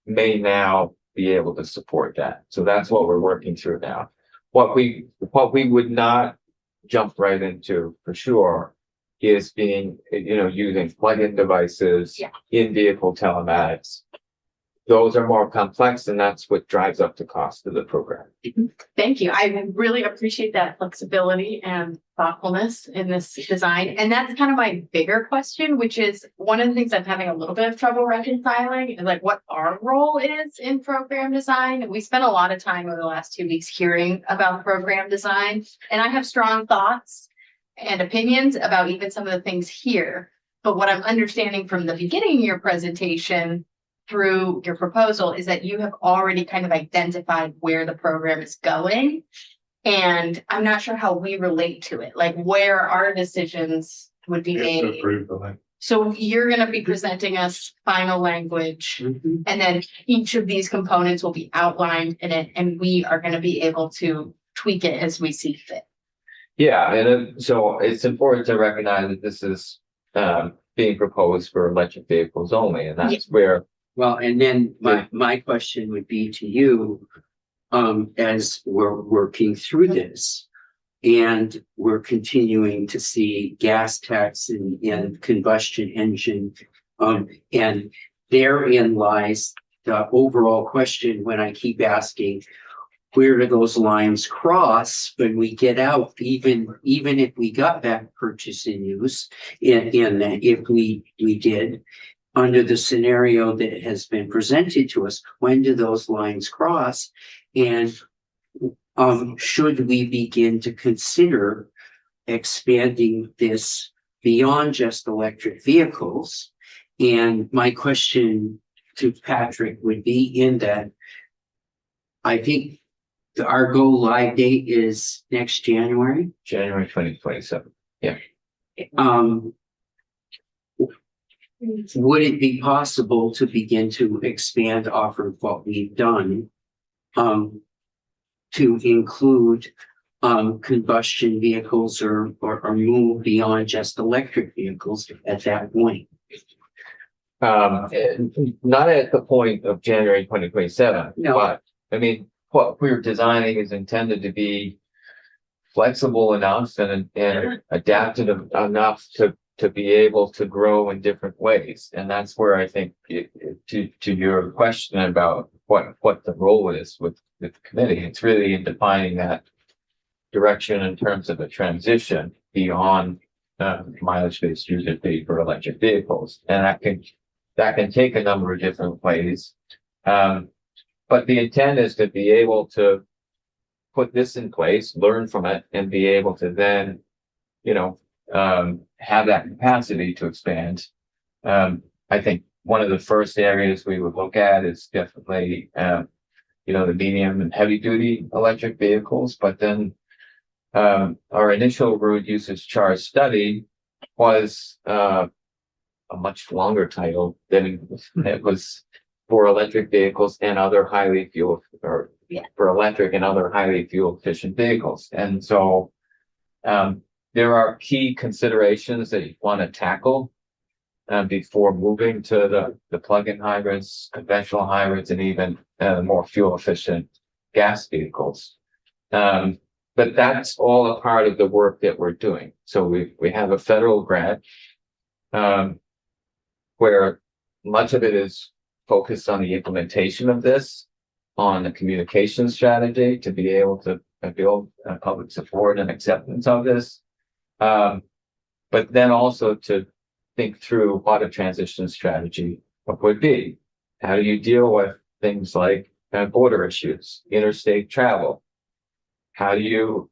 may now be able to support that. So that's what we're working through now. What we would not jump right into for sure is using plug-in devices, in-vehicle telematics. Those are more complex, and that's what drives up the cost of the program. thank you. I really appreciate that flexibility and thoughtfulness in this design. And that's kind of my bigger question, which is one of the things I'm having a little bit of trouble reconciling is like what our role is in program design. We spent a lot of time over the last 2 weeks hearing about program design, and I have strong thoughts and opinions about even some of the things here. But what I'm understanding from the beginning of your presentation through your proposal is that you have already kind of identified where the program is going. And I'm not sure how we relate to it, like where our decisions would be We have to made. approve the link. So you're gonna be presenting us final language, Mhm. and then each of these components will be outlined in it, and we are gonna be able to tweak it as we see fit. Yeah, and so it's important to recognize that this is being proposed for electric vehicles only, and that's where. Well, and then my question would be to you, as we're working through this. And we're continuing to see gas tax and combustion engine. And therein lies the overall question when I keep asking, where do those lines cross when we get out, even if we got back purchase and use, if we did, under the scenario that has been presented to us, when do those lines cross? And should we begin to consider expanding this beyond just electric vehicles? And my question to Patrick would be in that I think our go live date is next January. January 2027. Would it be possible to begin to expand off of what we've done? To include combustion vehicles or move beyond just electric vehicles at that point? Not at the point of January 2027. No. But I mean, what we're designing is intended to be flexible enough and adapted enough to be able to grow in different ways. And that's where I think to your question about what the role is with the committee, it's really in defining that direction in terms of a transition beyond mileage-based user fee for electric vehicles. And that can take a number of different ways. But the intent is to be able to put this in place, learn from it, and be able to then, have that capacity to expand. I think one of the first areas we would look at is definitely, the medium and heavy duty electric vehicles. But then our initial road usage charge study was a much longer title than it was for electric vehicles and other highly fuel or for electric and other highly fuel efficient vehicles. And so there are key considerations that you want to tackle before moving to the plug-in hybrids, conventional hybrids, and even more fuel efficient gas vehicles. But that's all a part of the work that we're doing. So we have a federal grant where much of it is focused on the implementation of this, on the communication strategy to be able to build public support and acceptance of this. But then also to think through what a transition strategy would be. How do you deal with things like border issues, interstate travel? How do you,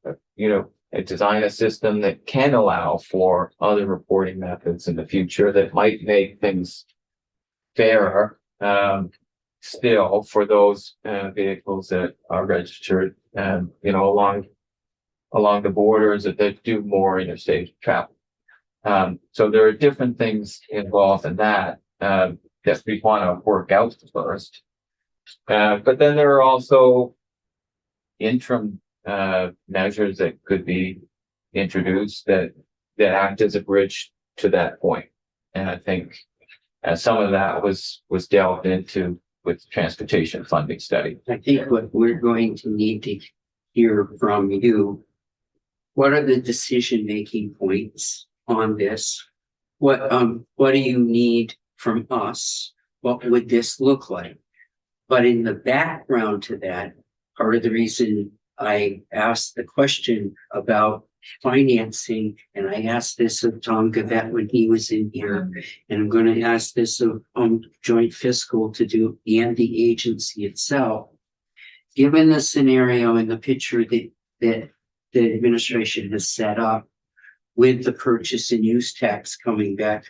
design a system that can allow for other reporting methods in the future that might make things fairer still for those vehicles that are registered, along the borders that do more interstate travel. So there are different things involved in that that we want to work out first. But then there are also interim measures that could be introduced that act as a bridge to that point. And I think some of that was delved into with the transportation funding study. I think what we're going to need to hear from you, what are the decision-making points on this? What do you need from us? What would this look like? But in the background to that, part of the reason I asked the question about financing, and I asked this of Tom Gavette when he was in here, and I'm going to ask this of joint fiscal to do and the agency itself. Given the scenario and the picture that the administration has set up with the purchase and use tax coming back,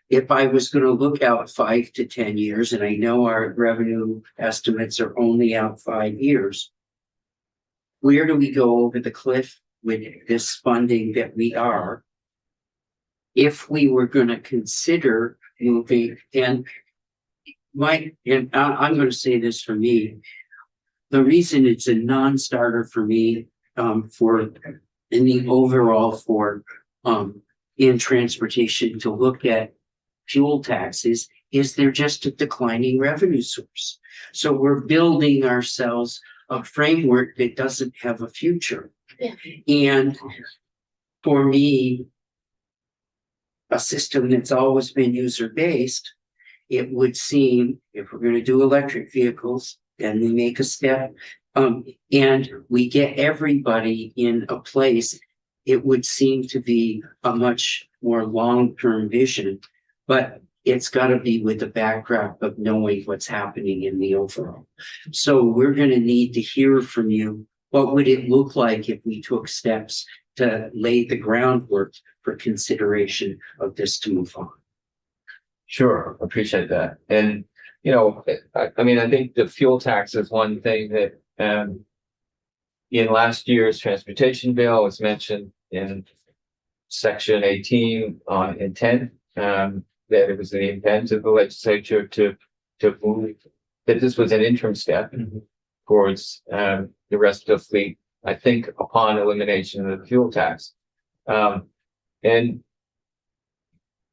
if I was gonna look out 5 to 10 years, and I know our revenue estimates are only out 5 years, where do we go over the cliff with this funding that we are? If we were gonna consider moving, and I'm gonna say this for me, the reason it's a non-starter for me, in the overall in transportation to look at fuel taxes is they're just a declining revenue source. So we're building ourselves a framework that doesn't have a future. Yeah. And for me, a system that's always been user-based, it would seem if we're going to do electric vehicles, then we make a step, and we get everybody in a place, it would seem to be a much more long-term vision, but it's got to be with the backdrop of knowing what's happening in the overall. So we're going to need to hear from you. What would it look like if we took steps to lay the groundwork for consideration of this to move on? Sure, appreciate that. And, you know, I mean, I think the fuel tax is one thing that, in last year's transportation bill was mentioned in section 18 on intent, that it was the intent of the legislature to move, that this was an interim step towards, the rest of the fleet, I think, upon elimination of the fuel tax. And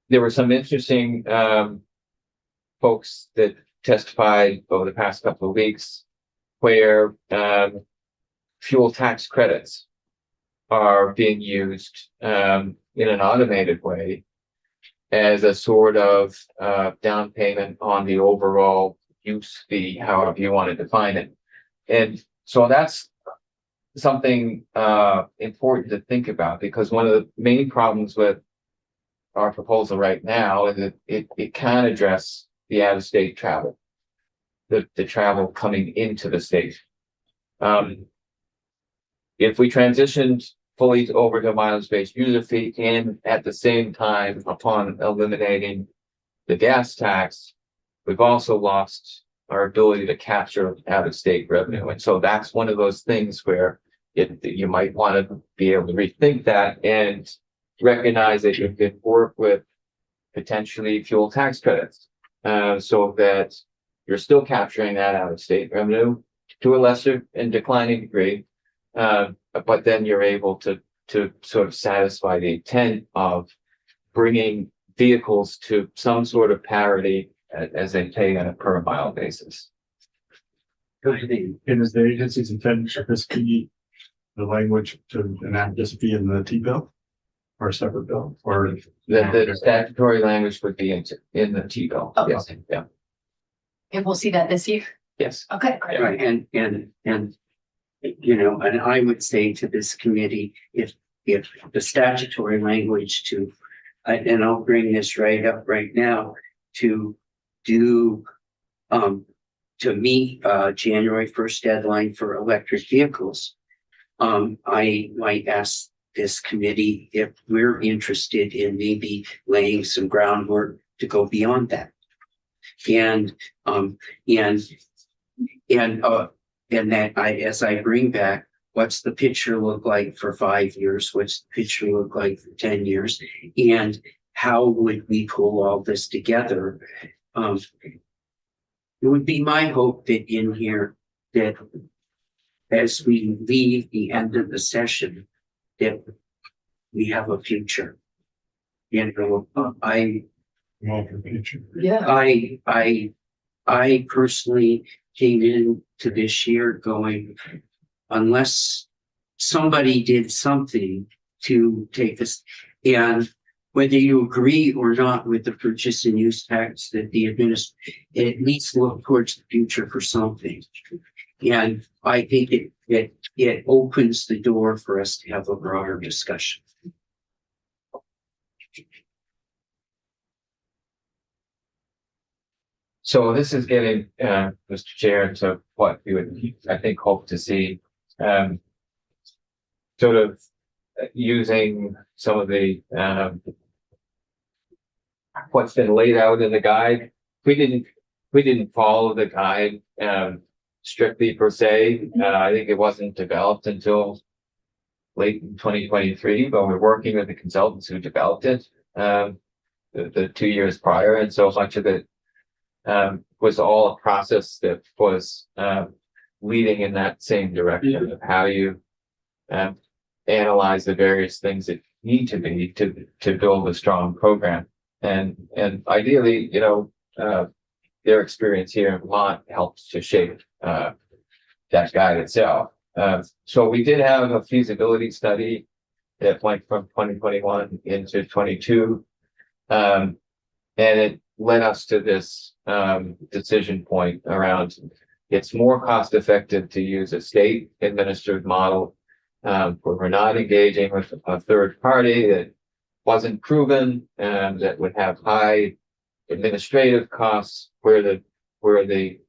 there were some interesting folks that testified over the past couple of weeks where fuel tax credits are being used in an automated way as a sort of down payment on the overall use fee, however you want to define it. And so that's something important to think about, because one of the main problems with our proposal right now is that it can address the out-of-state travel, the travel coming into the state. If we transitioned fully over to mileage-based user fee and at the same time, upon eliminating the gas tax, we've also lost our ability to capture out-of-state revenue. And so that's one of those things where you might want to be able to rethink that and recognize that you could work with potentially fuel tax credits, so that you're still capturing that out-of-state revenue to a lesser and declining degree, but then you're able to sort of satisfy the intent of bringing vehicles to some sort of parity as they pay on a per mile basis. And is the agency's intent for this be the language to enact this be in the T-bill or a separate bill, or The statutory language would be in the T-bill. Oh, Yes, okay. yeah, And we'll see that this year. yes. Okay, great. Right, and you know, and I would say to this committee, if the statutory language to, and I'll bring this right up right now, to do, to meet January 1st deadline for electric vehicles, I might ask this committee if we're interested in maybe laying some groundwork to go beyond that. And that as I bring back, what's the picture look like for 5 years? What's the picture look like for 10 years? And how would we pull all this together? It would be my hope that in here, that as we leave the end of the session, that we have a future. You know, I personally came into this year going, unless somebody did something to take us, and whether you agree or not with the purchase and use tax that the it needs to look towards the future for something. And I think it opens the door for us to have a broader discussion. So this is getting, Mr. Chair, to what we would, I think, hope to see, sort of using some of the what's been laid out in the guide. We didn't follow the guide, strictly per se. I think it wasn't developed until late in 2023, but we're working with the consultants who developed it, the 2 years prior. And so much of it, was all a process that was, leading in that same direction of how you, analyze the various things that need to be to build a strong program. And ideally, you know, their experience here in Vermont helps to shape, that guide itself. So we did have a feasibility study that went from 2021 into 22. And it led us to this, decision point around it's more cost effective to use a state administered model, where we're not engaging with a third party that wasn't proven and that would have high administrative costs where the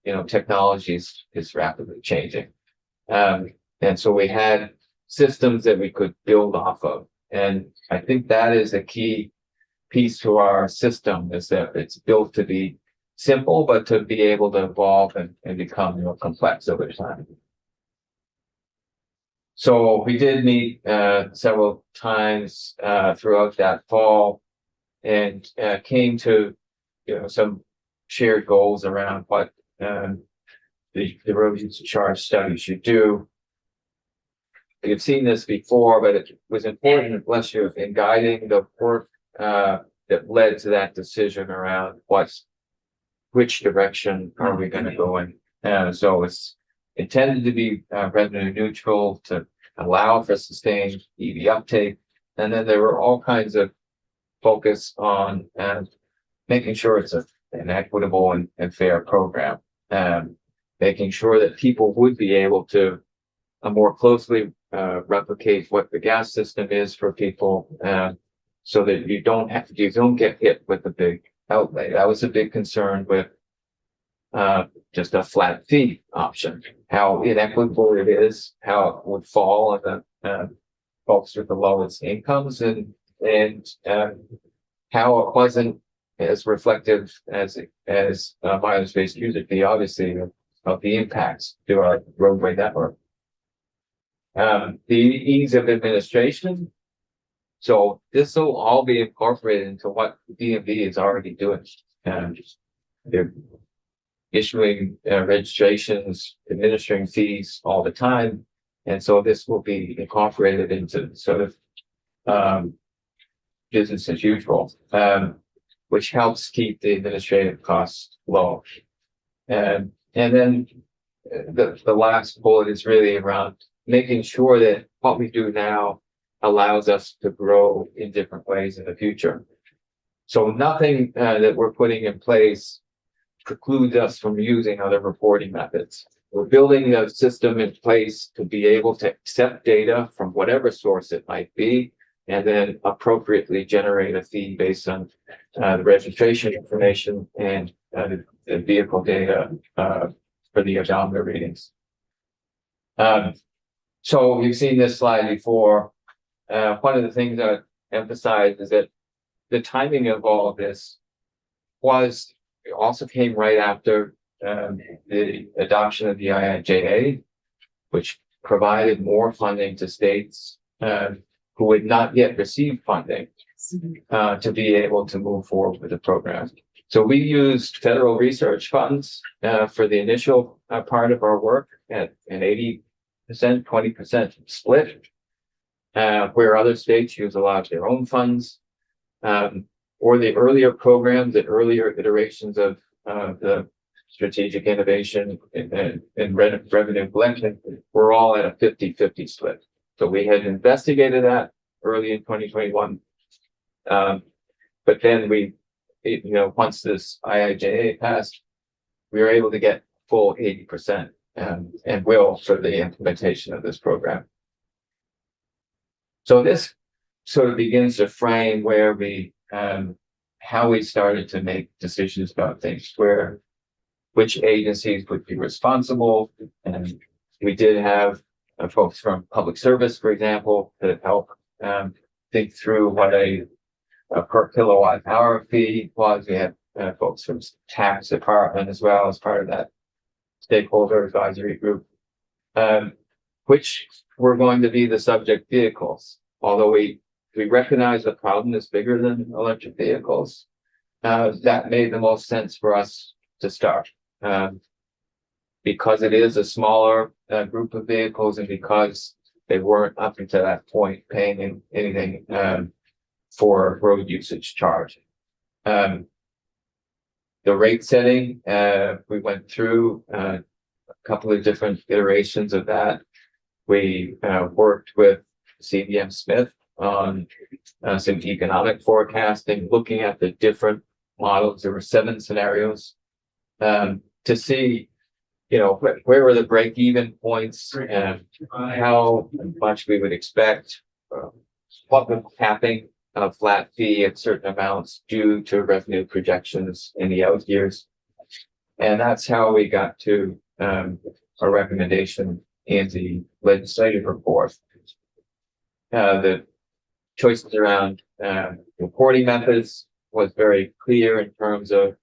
you know technology is rapidly changing. And so we had systems that we could build off of. And I think that is a key piece to our system, is that it's built to be simple, but to be able to evolve and become more complex over time. So we did meet several times throughout that fall, and came to some shared goals around what the road use charge study should do. You've seen this before, but it was important, bless you, in guiding the work that led to that decision around which direction are we going to go in. So it's intended to be revenue neutral to allow for sustained EV uptake. And then there were all kinds of focus on making sure it's an equitable and fair program, making sure that people would be able to more closely replicate what the gas system is for people, so that you don't get hit with a big outlay. That was a big concern with just a flat fee option, how inequitable it is, how it would fall on the folks with the lowest incomes, and how it wasn't as reflective as mileage-based user fee, obviously, of the impacts to our roadway network. The ease of administration. So this will all be incorporated into what DMV is already doing. They're issuing registrations, administering fees all the time. And so this will be incorporated into sort of business as usual, which helps keep the administrative costs low. And then the last bullet is really around making sure that what we do now allows us to grow in different ways in the future. So nothing that we're putting in place precludes us from using other reporting methods. We're building a system in place to be able to accept data from whatever source it might be, and then appropriately generate a fee based on the registration information and the vehicle data for the odometer readings. So you've seen this slide before. One of the things I emphasize is that the timing of all of this also came right after the adoption of the IIJA, which provided more funding to states who had not yet received funding to be able to move forward with the program. So we used federal research funds for the initial part of our work at an 80%, 20% split, where other states use a lot of their own funds, or the earlier programs, the earlier iterations of the strategic innovation and revenue collection were all at a 50-50 split. So we had investigated that early in 2021. But then once this IIJA passed, we were able to get full 80% and will for the implementation of this program. So this sort of begins to frame where how we started to make decisions about things, which agencies would be responsible. And we did have folks from public service, for example, to help think through what a per kilowatt hour fee was. We had folks from tax department as well as part of that stakeholder advisory group, which were going to be the subject vehicles. Although we recognize the problem is bigger than electric vehicles, that made the most sense for us to start. Because it is a smaller group of vehicles and because they weren't up until that point paying anything for road usage charge. The rate setting, we went through a couple of different iterations of that. We worked with CBM Smith on some economic forecasting, looking at the different models. There were 7 scenarios to see, where were the break-even points and how much we would expect, what the capping of flat fee at certain amounts due to revenue projections in the out years. And that's how we got to a recommendation in the legislative report. The choices around reporting methods was very clear in terms of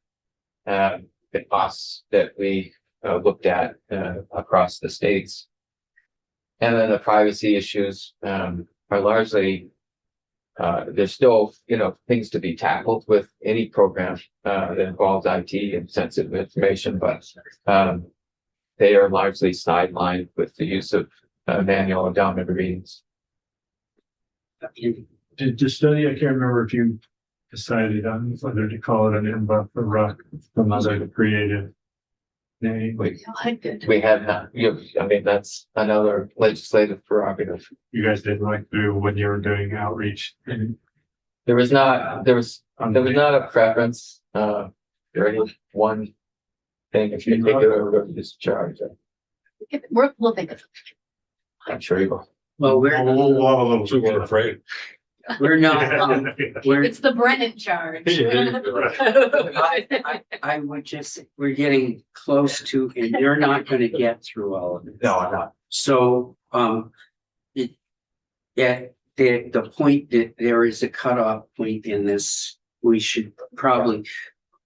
the costs that we looked at across the states. And then the privacy issues are largely, there's still, things to be tackled with any program that involves IT and sensitive information, but they are largely sidelined with the use of manual odometer readings. Did the study, I can't remember if you decided on whether to call it an MBUF or RUC, some other creative name. We have not, that's another legislative prerogative. You guys didn't like to do when you were doing outreach. There was not a preference, or any one thing in particular we're discharge. We'll think of it. I'm sure you will. Well, We'll have a little. Super afraid. we're not, we're, It's the Brennan charge. I would just, we're getting close to, and they're not gonna get through all of it. No, I'm not. So, at the point that there is a cutoff point in this, we should probably,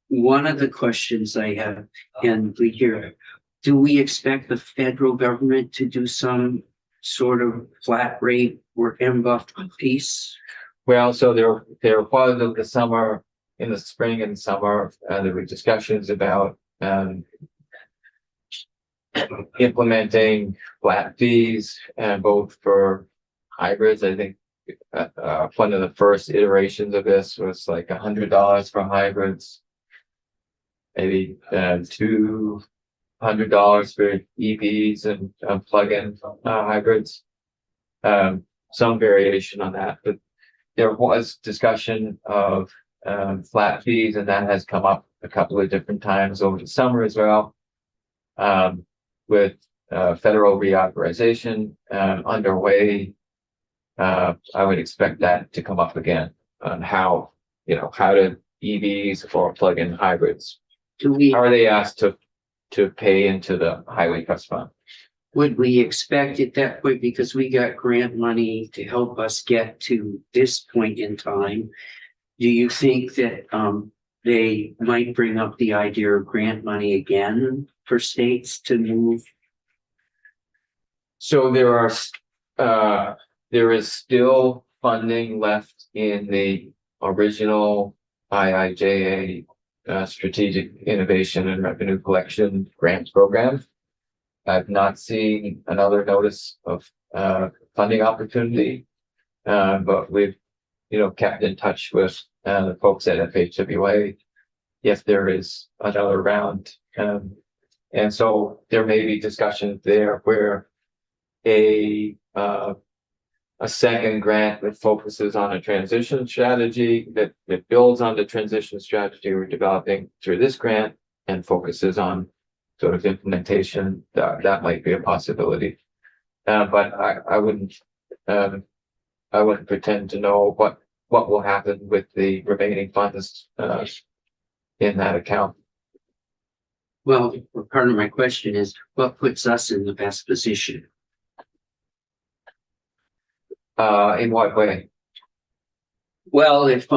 one of the questions I have, and we hear, do we expect the federal government to do some sort of flat rate or MBUF piece? Well, so there was in the summer, in the spring and summer, there were discussions about implementing flat fees both for hybrids. I think one of the first iterations of this was like $100 for hybrids, maybe $200 for EVs and plug-in hybrids. Some variation on that, but there was discussion of flat fees, and that has come up a couple of different times over the summer as well. With federal reauthorization underway, I would expect that to come up again on how do EVs or plug-in hybrids, how are they asked to pay into the highway trust fund? Would we expect at that point, because we got grant money to help us get to this point in time, do you think that they might bring up the idea of grant money again for states to move? So there is still funding left in the original IIJA Strategic Innovation and Revenue Collection Grant Program. I've not seen another notice of funding opportunity, but we've kept in touch with the folks at FHWA if there is another round, and so there may be discussions there where a second grant that focuses on a transition strategy that builds on the transition strategy we're developing through this grant and focuses on sort of implementation, that might be a possibility. But I wouldn't pretend to know what will happen with the remaining funds in that account. Well, part of my question is, what puts us in the best position? In what way? Well, if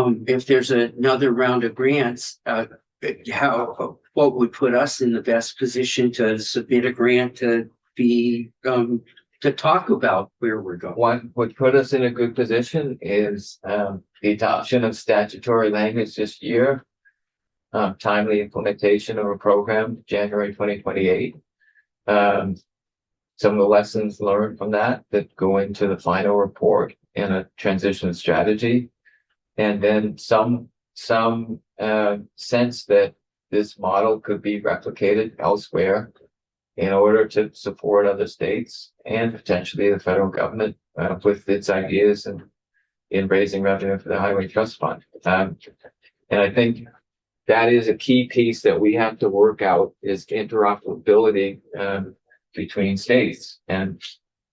there's another round of grants, what would put us in the best position to submit a grant to be, to talk about where we're going? What would put us in a good position is the adoption of statutory language this year. Timely implementation of a program, January 2028. Some of the lessons learned from that go into the final report and a transition strategy. And then some sense that this model could be replicated elsewhere in order to support other states and potentially the federal government with its ideas and in raising revenue for the Highway Trust Fund. And I think that is a key piece that we have to work out is interoperability between states. And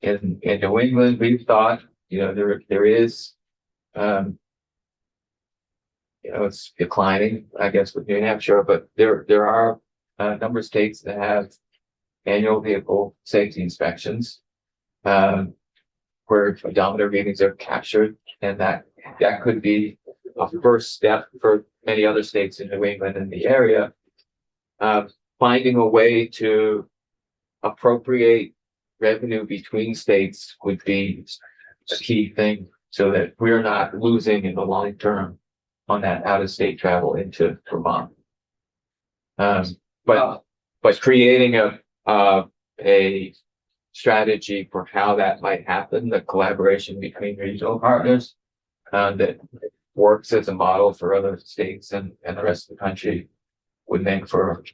in New England, we've thought, there is, it's declining, I guess, with New Hampshire, but there are a number of states that have annual vehicle safety inspections, where odometer readings are captured, and that could be a first step for many other states in New England and the area, finding a way to appropriate revenue between states would be a key thing so that we're not losing in the long term on that out-of-state travel into Vermont. But creating a strategy for how that might happen, the collaboration between regional partners that works as a model for other states and the rest of the country would make for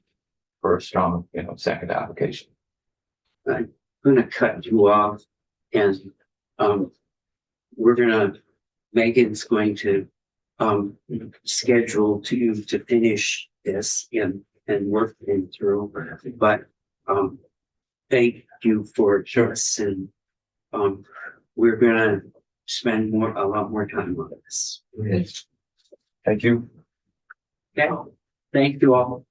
a strong, second application. I'm gonna cut you off and, Megan's going to, schedule to finish this and work it through, but, thank you for this and, we're gonna spend a lot more time on this. Thank you. Okay, thank you all.